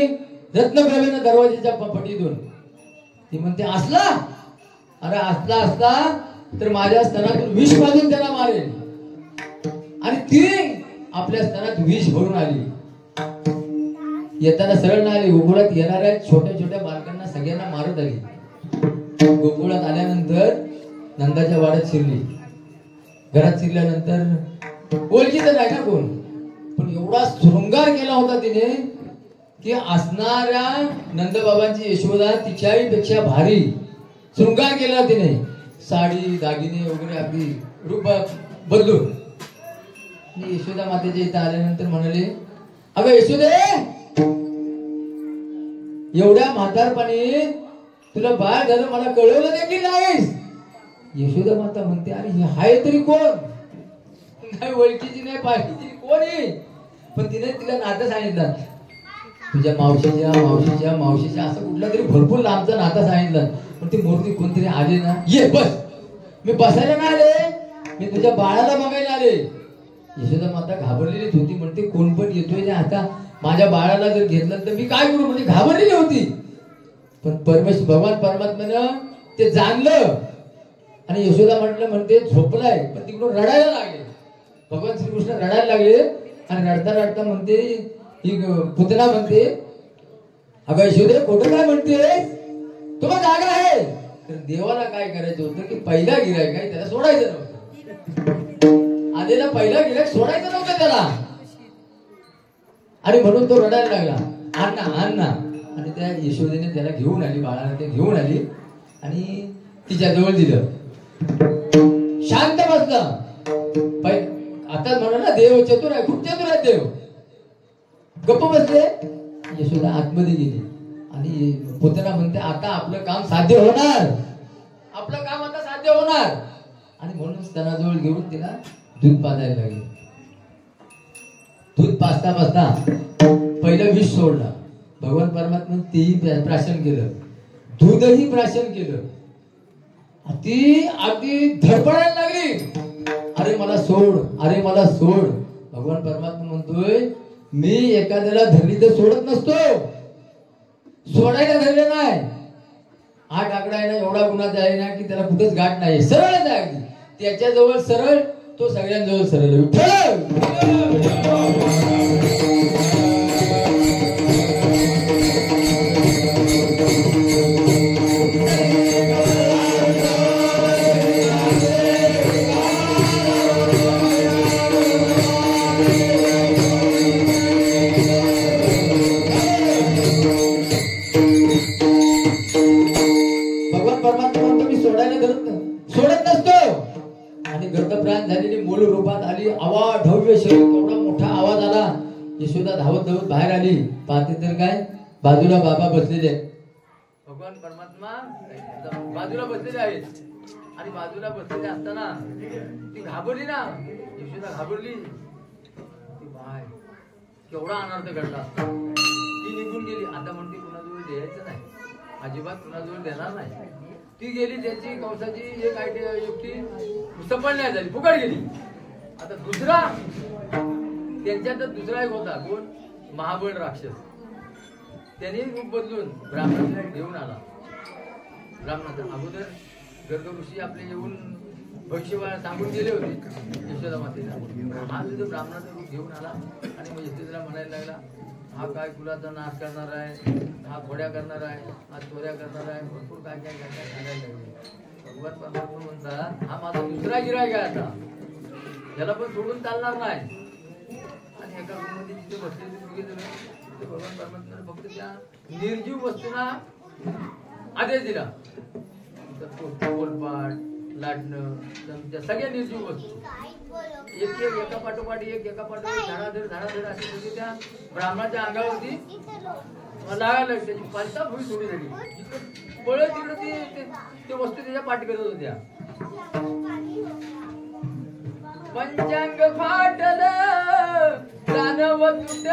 रत्नप्रभेनं दरवाजाच्या पटीतून. ती म्हणते असला अरे असला असला तर माझ्या स्तनातून विष बांधून त्याला मारेल. आणि ती आपल्या स्तनात विष भरून आली. येताना सरळ नाही आली. गोकुळात येणाऱ्या छोट्या छोट्या बालकांना सगळ्यांना मारत आली. गोकुळात आल्यानंतर नंदाच्या वाड्यात शिरली. घरात शिरल्यानंतर ओळखीचं नाही ना कोण. पण एवढा शृंगार केला होता तिने की असणाऱ्या नंदबाबांची यशोदा तिच्याही पेक्षा भारी शृंगार केला तिने. साडी दागिने वगैरे अगदी रूप बदलून. यशोदा मातेच्या इथं आल्यानंतर म्हणाले अगं यशोदे एवढ्या म्हातारपणी तुला बाळ झालं मला कळवलं देखील नाहीस. यशोदा माता म्हणते अरे हे हाय तरी कोण? नाही ओळखीची नाही पाहिजे कोण आहे. पण तिने तिला नातं सांगितलं. तुझ्या मावशीच्या मावशीच्या मावशीच्या असं कुठला तरी भरपूर लांबचा नाता सांगितलं. पण ती मूर्ती कोणतरी आली ना ये बस. मी बसायला नाही आले मी तुझ्या बाळाला बघायला आले. यशोदा माता घाबरलेलीच होती. म्हणते कोण पण येतोय ना आता माझ्या बाळाला जर घेतलं तर मी काय करू. म्हणजे घाबरलेली होती. पण परमेश्वर भगवान परमात्म्यानं ते जाणलं आणि यशोदा म्हणते झोपलाय. पण तिकडून रडायला लागले. भगवान श्रीकृष्ण रडायला लागले आणि रडता रडता म्हणते ही पुतना म्हणते अगं यशोदे खोटं काय म्हणते तो जागा आहे. तर देवाला काय करायचं होतं की पहिला गिऱ्हाईक आहे त्याला सोडायचं नव्हतं. आलेला पहिला गिऱ्हाईक सोडायचं नव्हतं त्याला. आणि म्हणून तो रडायला लागला अण्णा अण्णा. आणि त्या यशोदेने त्याला घेऊन आली. बाळाला ते घेऊन आली आणि तिच्या जवळ दिलं. शांत बसला. आता म्हणा ना देव चतुर आहे. खूप चतुर आहे देव. गप्प बसले. यशोदा आतमध्ये गेली आणि पुतना म्हणते आता आपलं काम साध्य होणार. आपलं काम आता साध्य होणार. आणि म्हणून स्तनाजवळ घेऊन तिला दूध पाजायला लागले. दूध पाजता पाजता पहिलं विष सोडला. भगवान परमात्मा तेही प्राशन केलं. दूधही प्राशन केलं. ती अगदी धडपडायला लागली. अरे मला सोड, अरे मला सोड. भगवान परमात्मा म्हणतोय मी एखाद्याला धरली तर सोडत नसतो, सोडायला धरले नाही. हा डाकडा आहे ना एवढा गुन्हाचा आहे ना की त्याला कुठेच गाठ नाही, सरळच आहे अगदी. त्याच्याजवळ सरळ, तो सगळ्यांजवळ सरळ. भगवान परमात्मा म्हणतो मी सोडत नसतो. आणि गर्दप्राण झालेली मूल रूपात आली. अवाढव्य शरीर, एवढा मोठा आवाज आला. यशोदा धावत धावत बाहेर आली. पाहते तर काय, बाजूला बाबा बसलेले. भगवान परमात्मा बाजूला बसलेले आहेत. आणि बाजूला बसलेले असताना ती घाबरली ना, यशोदा घाबरली. ती बाय केवढा अनर्थ घडला. ती निघून गेली. आता म्हणते कुणाजवळ द्यायचं नाही, अजिबात कुणाजवळ देणार नाही. ती गेली, त्याची कंसाची एक युक्ती सफल नाही झाली, फुकट गेली. आता दुसरा त्यांच्यात दुसरा एक होता, कोण, महाबळ राक्षस. त्याने रूप बदलून ब्राह्मणाला घेऊन आला. ब्राह्मणाचा अगोदर गर्ग ऋषी आपले येऊन भविष्यवाणी सांगून गेले होते यशोदा मातेला. हा जो ब्राह्मणाचं रूप घेऊन आला आणि मग यशोदेला म्हणायला लागला, हा काय कुलाचा नाश करणार आहे, हा घोड्या करणार आहे, हा चोऱ्या करणार आहे, भरपूर काय काय काय काय सांगायला लागले. भगवान परमात्मा म्हणतात हा माझा दुसरा गिराईक आहे, आता याला पण सोडून चालणार नाही. आणि एका रूममध्ये जिथे बसलेले तिथे भगवान परमात्म्याने फक्त त्या निर्जीव वस्तूंना आदेश दिला. पोलपाट, लाटणं, त्या सगळ्या निर्जीव वस्तू एक एका पाठोपाठ एक धडाधड अशी म्हणजे त्या ब्राह्मणाच्या अंगावरती लागायला त्याची पालता भुई थोडी झाली. जिकडे पळ तिकडे ते वस्तू त्याच्या पाठ करत होत्या. पंचांग फाटल दानव तुटल.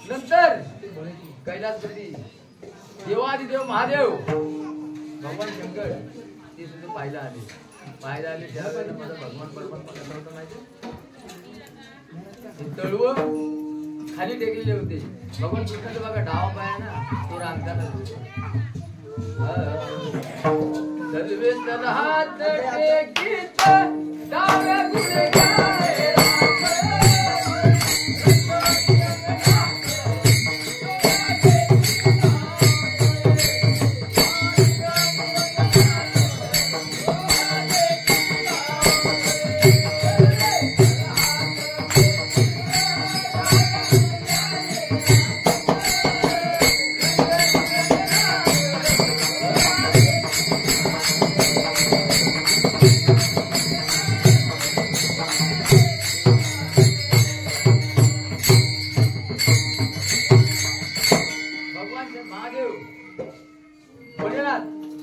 नंतर कैलासपती देवादिदेव महादेव भगवान शंकर ते सुद्धा पाहायला आले. त्यावेळेला माझा भगवान परमात्मा कसं होतं माहिती, तळव खाली टेकलेले होते. भगवान कृष्णाचा बघा डावा पाय ना तो रांगताना सर्वे तर हात टेकीत डाव्या गुढे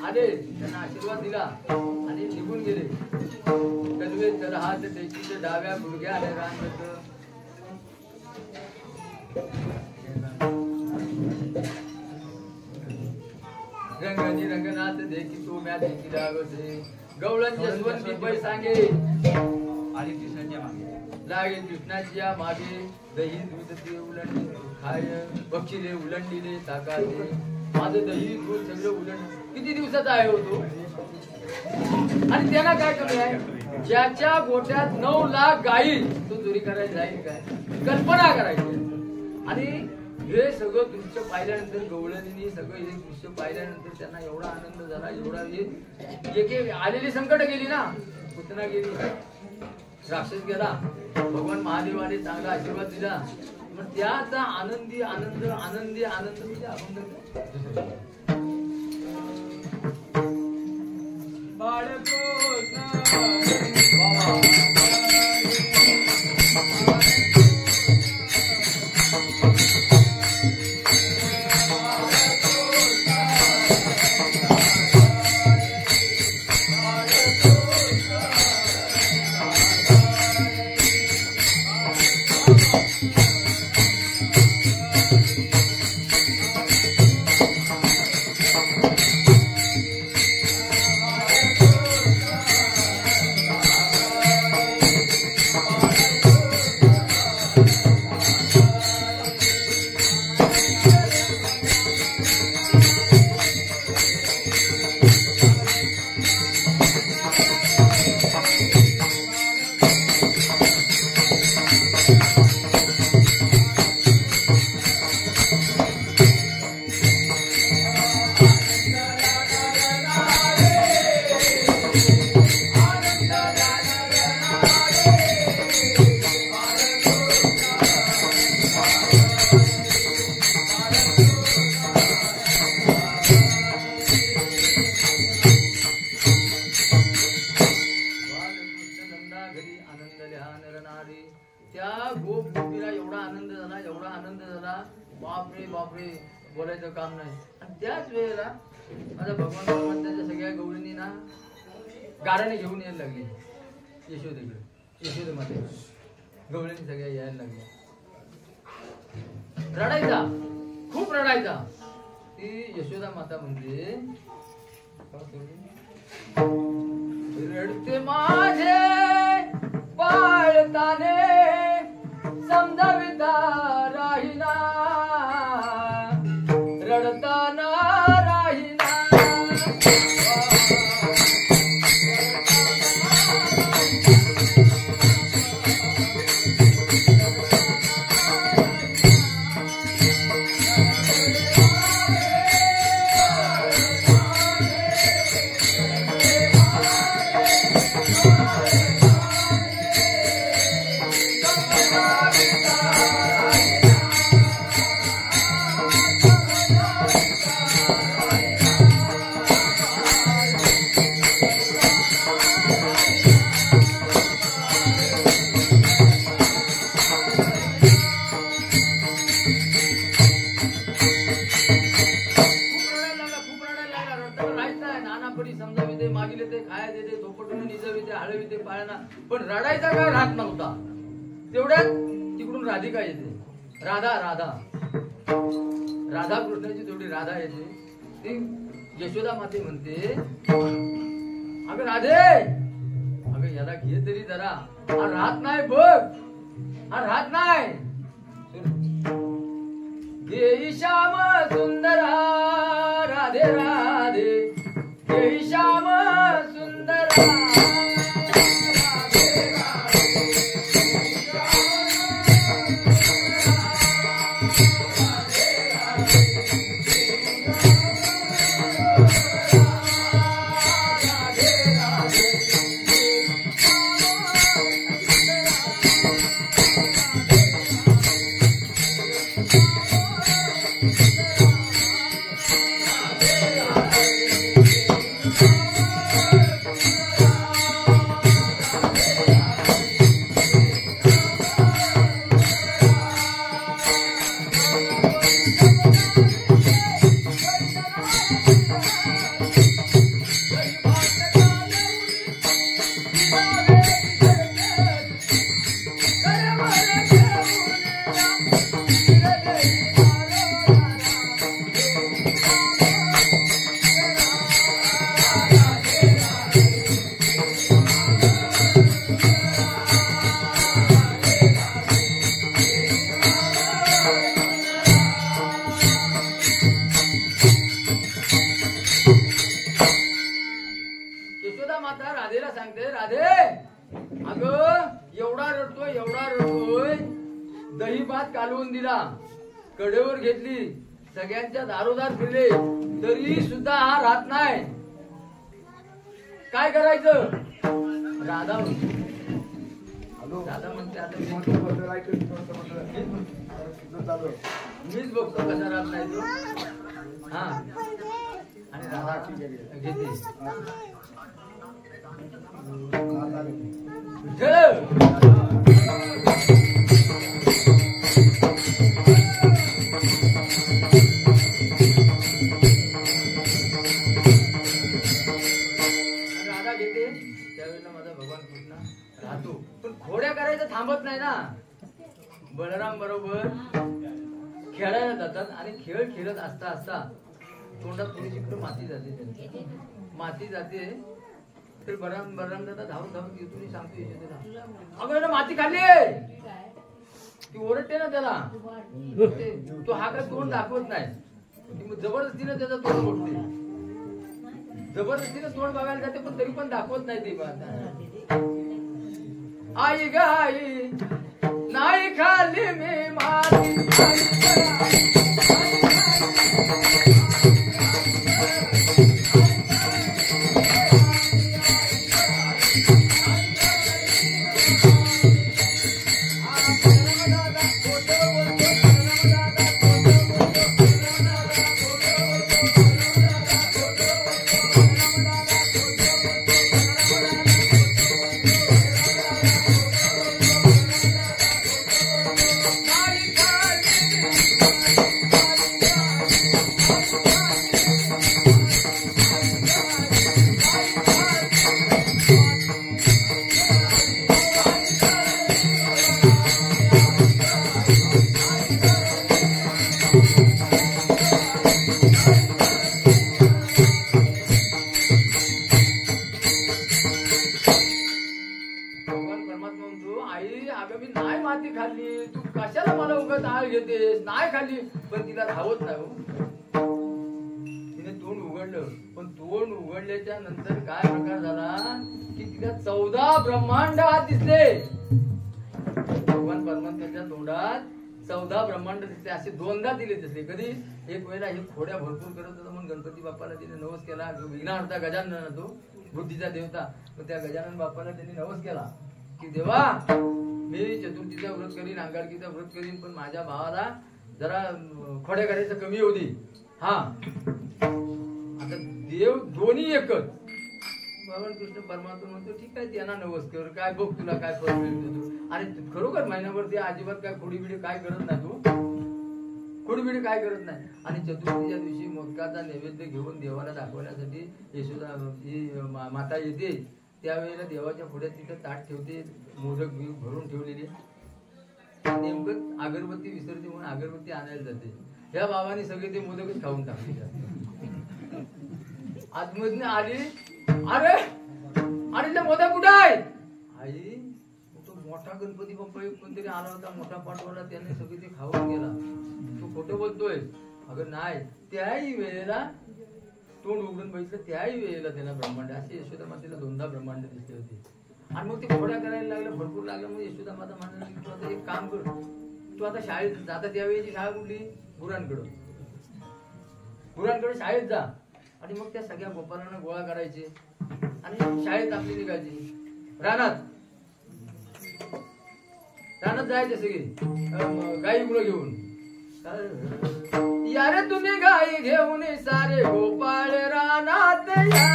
आले, त्यांना आशीर्वाद दिला आणि निघून गेले. कलवे तर हात टेकीत डाव्या गुडघ्याला रांगत. रंगनी रंगनाथ देखी तो म्या देखी लागते. गवळण जसवंती पै सांगे आणि कृष्णाच्या मागे लागे. कृष्णाच्या मागे दही दूध ते उलंडी खाय. बक्षिले उलंडीले ताकाते. माझं दही दूध सगळं उलंड किती दिवसाचा आहे होतो आणि त्यांना काय कमी आहे ज्याच्या गोट्यात 9 लाख गायी तो चोरी करायला जाईल काय कल्पना करायची आणि हे सगळं दृश्य पाहिल्यानंतर गवळणींनी सगळं हे दृश्य पाहिल्यानंतर त्यांना एवढा आनंद झाला एवढा एक आलेली संकट गेली ना पुतना गेली राक्षस गेला भगवान महादेवाने चांगला आशीर्वाद दिला मग त्याचा आनंदी आनंद आनंदी आनंद म्हणजे अभंग बापरे बोलायचं काम नाही आणि त्याच वेळेला माझा भगवान त्याच्या सगळ्या गवळींनी ना गाड्याने घेऊन यायला लागली यशोदेमध्ये गवळींनी सगळ्या यायला लागल्या रडायचा खूप रडायचा ती यशोदा माता म्हणजे रडते माझे बाळताने समजाविता राहिना रडताना राहिना पण रडायचा काय राहत नव्हता तेवढ्यात तिकडून राधिका येते राधा राधा राधा कृष्णाची तेवढी राधा येते ती यशोदा माते म्हणते अगं राधे अगं याला घे तरी जरा हा राहत नाही बघ हा राहत नाही घे श्याम सुंदरा राधे राधे घे श्याम सुंदरा यशोदा माता राधेला सांगते, राधे अगं एवढा रडतोय, दही भात कालवून दिला, कडेवर घेतली, सगळ्यांच्या दारोदार फिरले, तरी सुद्धा हा राहत नाही, काय करायचं? राधा म्हणते आता मीच बघतो कसा राहत नाही तो. हा आणि राधा घेते त्यावेळेला माझा भगवान कृष्ण राहतो, पण खोड्या करायचं थांबत नाही ना. बलराम बरोबर खेळायला जातात आणि खेळ खेळत असता असता तोंडात थोडीशी माती जाते, माती जाते तर बलराम दादा धावत येतो, सांगतो यशोदेला, अगं माती खाल्ली, ती ओरडते ना त्याला, तो हा काय तोंड दाखवत नाही, जबरदस्तीने त्याचा तोंड मोडते, जबरदस्तीने तोंड बघायला जाते, पण तरी पण दाखवत नाही ते. आई ग आई नाही खाल्ली मी माती, नाही खाल्ली, पण तिला राहत नाही. तिने तोंड उघडलं, पण तोंड उघडल्याच्या नंतर काय प्रकार झाला की तिला 14 ब्रह्मांड दिसले. भगवान परमात्म्याच्या तोंडात 14 ब्रह्मांड दिसले, असे दोनदा दिले दिसले. कधी एक वेळेला हे खोड्या भरपूर करत होता म्हणून गणपती बाप्पाला तिने नवस केला, विघ्नहर्ता गजानन तो बुद्धीचा देवता, तर त्या गजानन बाप्पाला त्यांनी नवस केला की देवा मी चतुर्थीचा व्रत करीन, अंगारकीचा व्रत करीन, पण माझ्या भावाला जरा खोड्या करायचं कमी होती. हा आता देव दोन्ही एकच. भगवान कृष्ण परमात्मा म्हणतो ठीक आहे, त्यांना नवस कर, काय बघ तुला काय फळ मिळतो. आणि खरोखर महिन्याभर ते अजिबात काय खोडीबिडी काय करत नाही, तू खोडीबिडी काय करत नाही. आणि चतुर्थीच्या दिवशी मोदकाचा नैवेद्य घेऊन देवाला दाखवण्यासाठी यशोदा ही माता येते. त्यावेळेला देवाच्या पुढे तिथं ताट ठेवते, मोदक भरून ठेवलेले, नेमकं अगरबत्ती विसरते म्हणून अगरबत्ती आणायला जाते. ह्या बाबांनी सगळे ते मोदकच खाऊन टाकले. आतमधून आली, अरे आणि ते मोदक कुठे आहे? आई तो मोठा गणपती बाप्पा कोणतरी आला होता, मोठा पाठवला, त्याने सगळे ते खाऊन गेला. तू खोटं बोलतोय? अगं नाही, त्याही वेळेला तोंड उघडून बघितलं, त्याही वेळेला त्याला ब्रह्मांड, असे यशोदा मातेला 2दा ब्रह्मांड दिसले होते. आणि मग ते खोड्या करायला लागलं, भरपूर लागलं. मग यशोदा माता म्हणाली तू आता एक काम कर, तू आता शाळेत जाता, त्यावेळेची शाळा कुठली? गुरांकडं शाळेत जा. आणि मग त्या सगळ्या गोपालांना गोळा करायचे आणि शाळेत आपली निघायची. रानात जायचे सगळे गाई गुरं घेऊन. यारे तुम्ही गाई घेऊन सारे गोपाळ रानात या.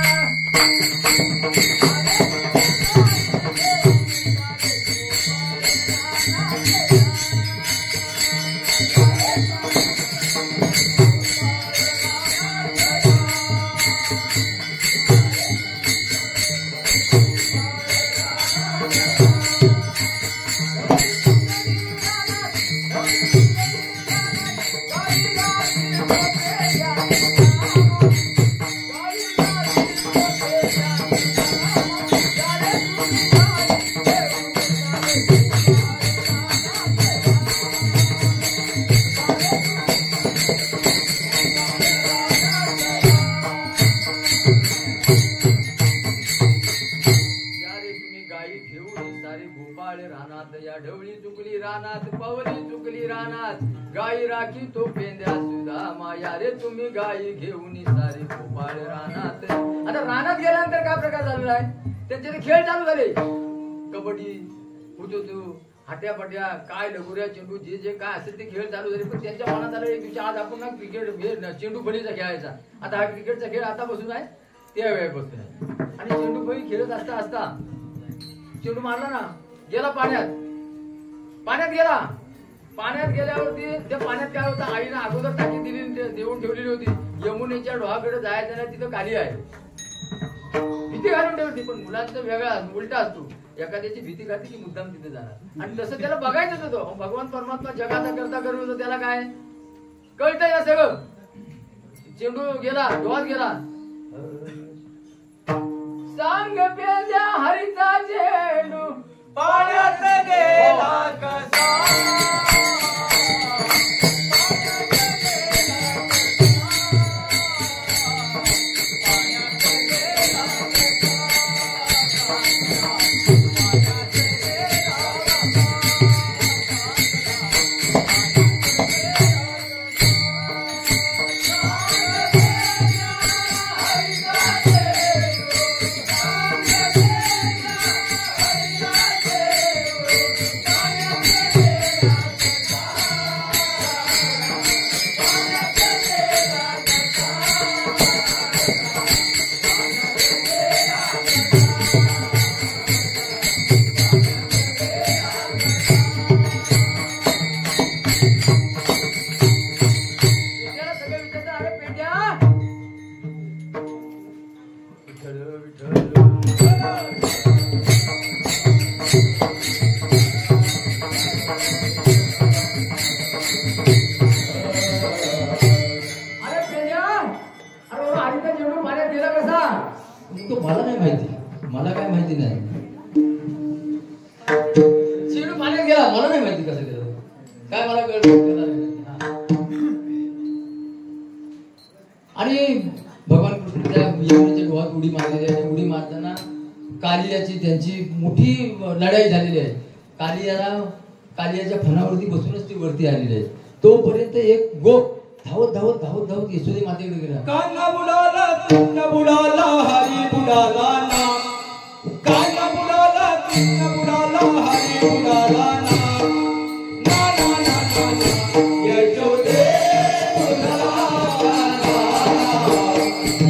गोपाळ रानात या ढवळी चुकली रानात पवली चुकली रानात गाई राखी तो पेंद्या सुधा माया रे तुम्ही गाई घेऊन सारी गोपाळ रानात. आता रानात गेल्यानंतर काय प्रकार झालेला आहे त्यांचे ते खेळ चालू झाले. कबड्डी हुतू हाट्यापाट्या काय लगुऱ्या चेंडू जे जे काय असेल ते खेळ चालू झाले. पण त्यांच्या मनात आलं एक दिवशी आज आपण ना क्रिकेट चेंडू फळीचा खेळायचा. आता हा क्रिकेटचा खेळ आता बसून आहे त्या वेळेपासून आहे. आणि चेंडू फळी खेळत असता असता चेंडू मारला ना गेला पाण्यात गेला. पाण्यात गेल्यावरती त्या पाण्यात काय होतं आईनं अगोदर टाकी दिली देऊन ठेवलेली होती. यमुनेच्या डोहाकडे जायचं नाही तिथं खाली आहे भीती घालून ठेवली. पण मुलांचा वेगळा उलटा असतो एखाद्याची भीती घातली की मुद्दाम तिथे जाणार. आणि तसं त्याला बघायचंच होतं. भगवान परमात्मा जगाचा करता करत होतं त्याला काय कळतंय ना सगळं. चेंडू गेला डोहात गेला. सांग पेद्या हरीचा चेंडू पाण्यात गेला कसा मला काय माहिती नाही. चेंडू पाण्यात गेला मला नाही माहिती कसं गेलं काय मला कळलं. आणि भगवान कृष्ण त्या यमुनेच्या डोहात उडी मारलेली आहे. उडी मारताना कालियाची त्यांची मोठी लढाई झालेली आहे. कालियाच्या फणावरती बसूनच ती वरती आलेली आहे. तोपर्यंत एक गोप धावत धावत धावत धावत यशोदे मातेकडे गेला. कान्हा बुडाला कृष्ण बुडाला हरी बुडाला ना. कान्हा बुडाला कृष्ण बुडाला हरी बुडाला ना. ना ना ना ना ना यशोदे बुडाला ना.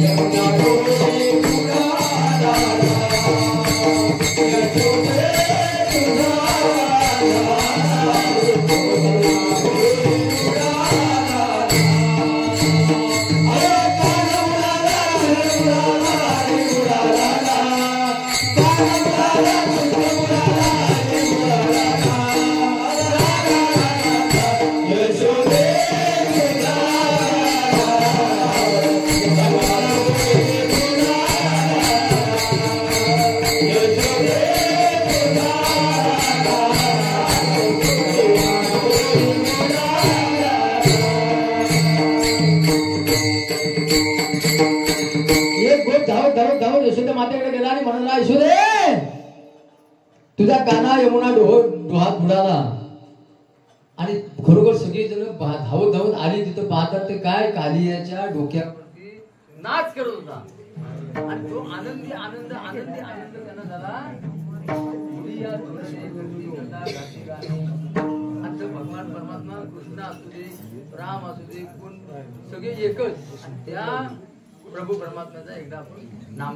यमुना डोली बुडाला ना. यशोदे मातेकडे गेला आणि म्हणाला यशोदे तुझा कान्हा यमुना डोहात बुडाला. आणि खरोखर सगळेजण धावत धावत आली. तिथं पाहतात ते काय कालियाच्या डोक्यावरती नाच करत होता. आणि तो आनंदी आनंद आनंदी आनंद त्यांना झाला. भगवान परमात्मा कृष्ण असू दे राम असू दे कोण सगळे एकच. त्या प्रभू परमात्म्याचा एकदा आपण नाम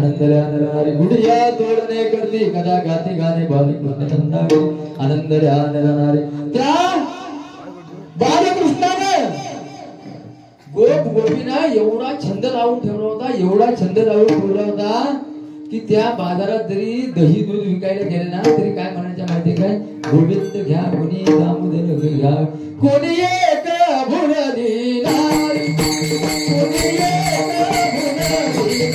आनंद रे आनंद गुडिया तोडणे करती कदा गाते गाणे बालकृष्ण चंदावे आनंद रे आनंद त्या बालकृष्णाने गोपीना एवढा छंद लावून ठेवला होता, एवढा छंद लावून ठेवला होता की त्या बाजारात जरी दही दूध विकायला गेले ना तरी काय म्हणायचं माहिती काय, गोविंद घ्या कोणी दामोदर घ्या कोणी एक भुण दिनारी कोणी एक भुण दिनारी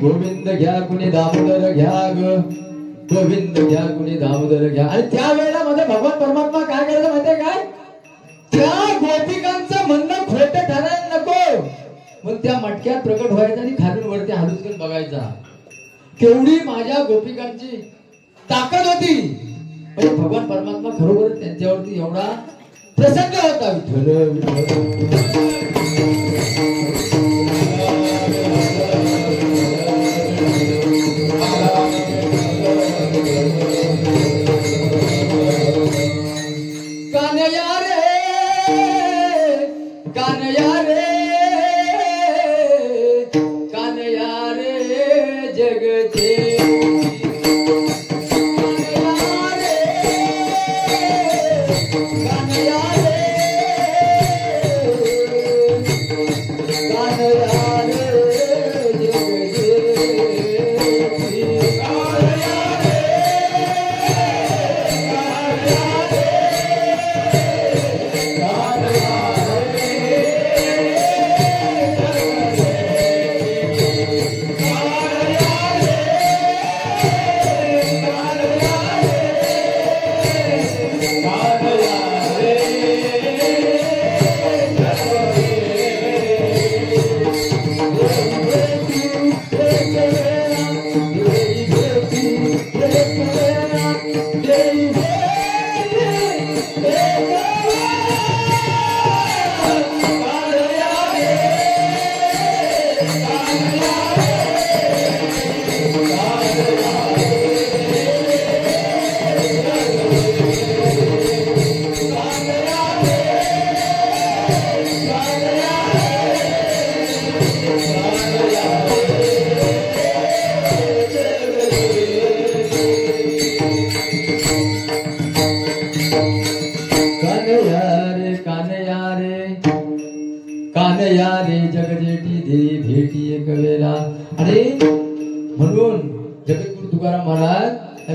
गोविंद घ्या कुणी दामोदर घ्या ग गोविंद घ्या कुणी दामोदर घ्या. आणि त्यावेळेला मध्ये भगवान परमात्मा काय करायचं माहितीये काय, त्या गोपिकांचं म्हणणं खोटं ठरायला नको मग त्या मटक्यात प्रकट व्हायचं आणि खालून वरती हालून बघायचा. केवढी माझ्या गोपिकांची ताकद होती. पण भगवान परमात्मा खरोखर त्यांच्यावरती एवढा प्रसन्न होता. विठ्ठल विठ्ठल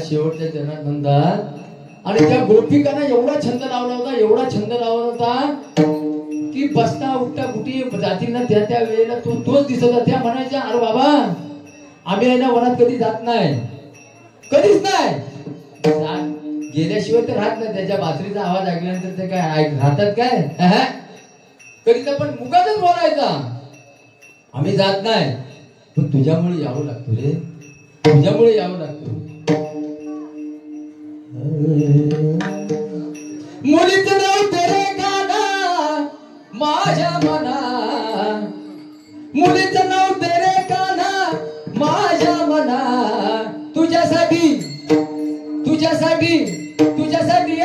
शेवटच्या चरणात म्हणतात. आणि त्या गोपिकांना एवढा छंद लावला होता, एवढा छंद लावला होता की बसता उठता कुठे जातींना त्या त्या वेळेला तोच दिसत होता. त्या म्हणायच्या अरे बाबा आम्ही आहे ना वनात कधी जात नाही, कधीच नाही, गेल्याशिवाय तर राहत नाही. त्याच्या बासरीचा आवाज ऐकल्यानंतर ते काय राहतात काय, कधी तर पण मुखातच बोलायचा आम्ही जात नाही, पण तुझ्यामुळे यावं लागतो रे, तुझ्यामुळे यावं लागतं. मुलीचं नाव तेरे गाना माझ्या मना, मुलीचं नाव तेरे गाना माझ्या मना, तुझ्यासाठी तुझ्यासाठी तुझ्यासाठी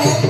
Thank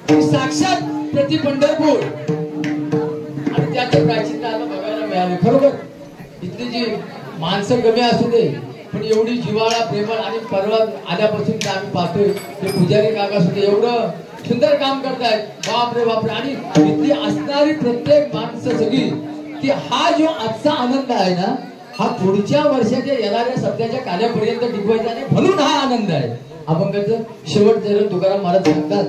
की साक्षात प्रति पंढरपूर आणि त्याचं प्राचीन आम्हाला बघायला मिळाले. खरोबर इथली जी माणसं कमी असू दे पण एवढी जिव्हाळा प्रेमळ आणि परवा आल्यापासून तर आम्ही पाहतोय ते पुजारी काका सुद्धा एवढं सुंदर काम करतायत. बापरे बापरे. आणि इथली असणारी प्रत्येक माणसं सगळी की हा जो आजचा आनंद आहे ना हा पुढच्या वर्षाच्या येणाऱ्या सध्याच्या कार्यापर्यंत टिकवायचा आणि म्हणून हा आनंद आहे. अभंगाचं शेवट जर तुकाराम महाराज सांगतात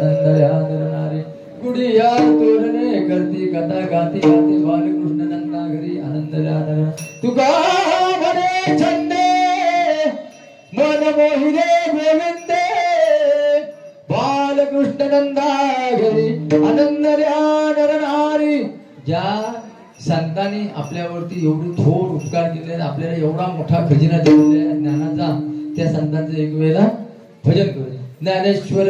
आनंद नरनारी गुडिया तोरणे करती कथा गाती गाती बालकृष्ण नंदा घरी आनंद नर तुका म्हणे छंदे मन मोहिरे गोविंदे बालकृष्ण नंदा घरी आनंद नरनारी. ज्या संतांनी आपल्यावरती एवढे थोर उपकार केले, आपल्याला एवढा मोठा खजिना दिलेला ज्ञानाचा, त्या संतांचं एक वेळेला भजन करू. ज्ञानेश्वर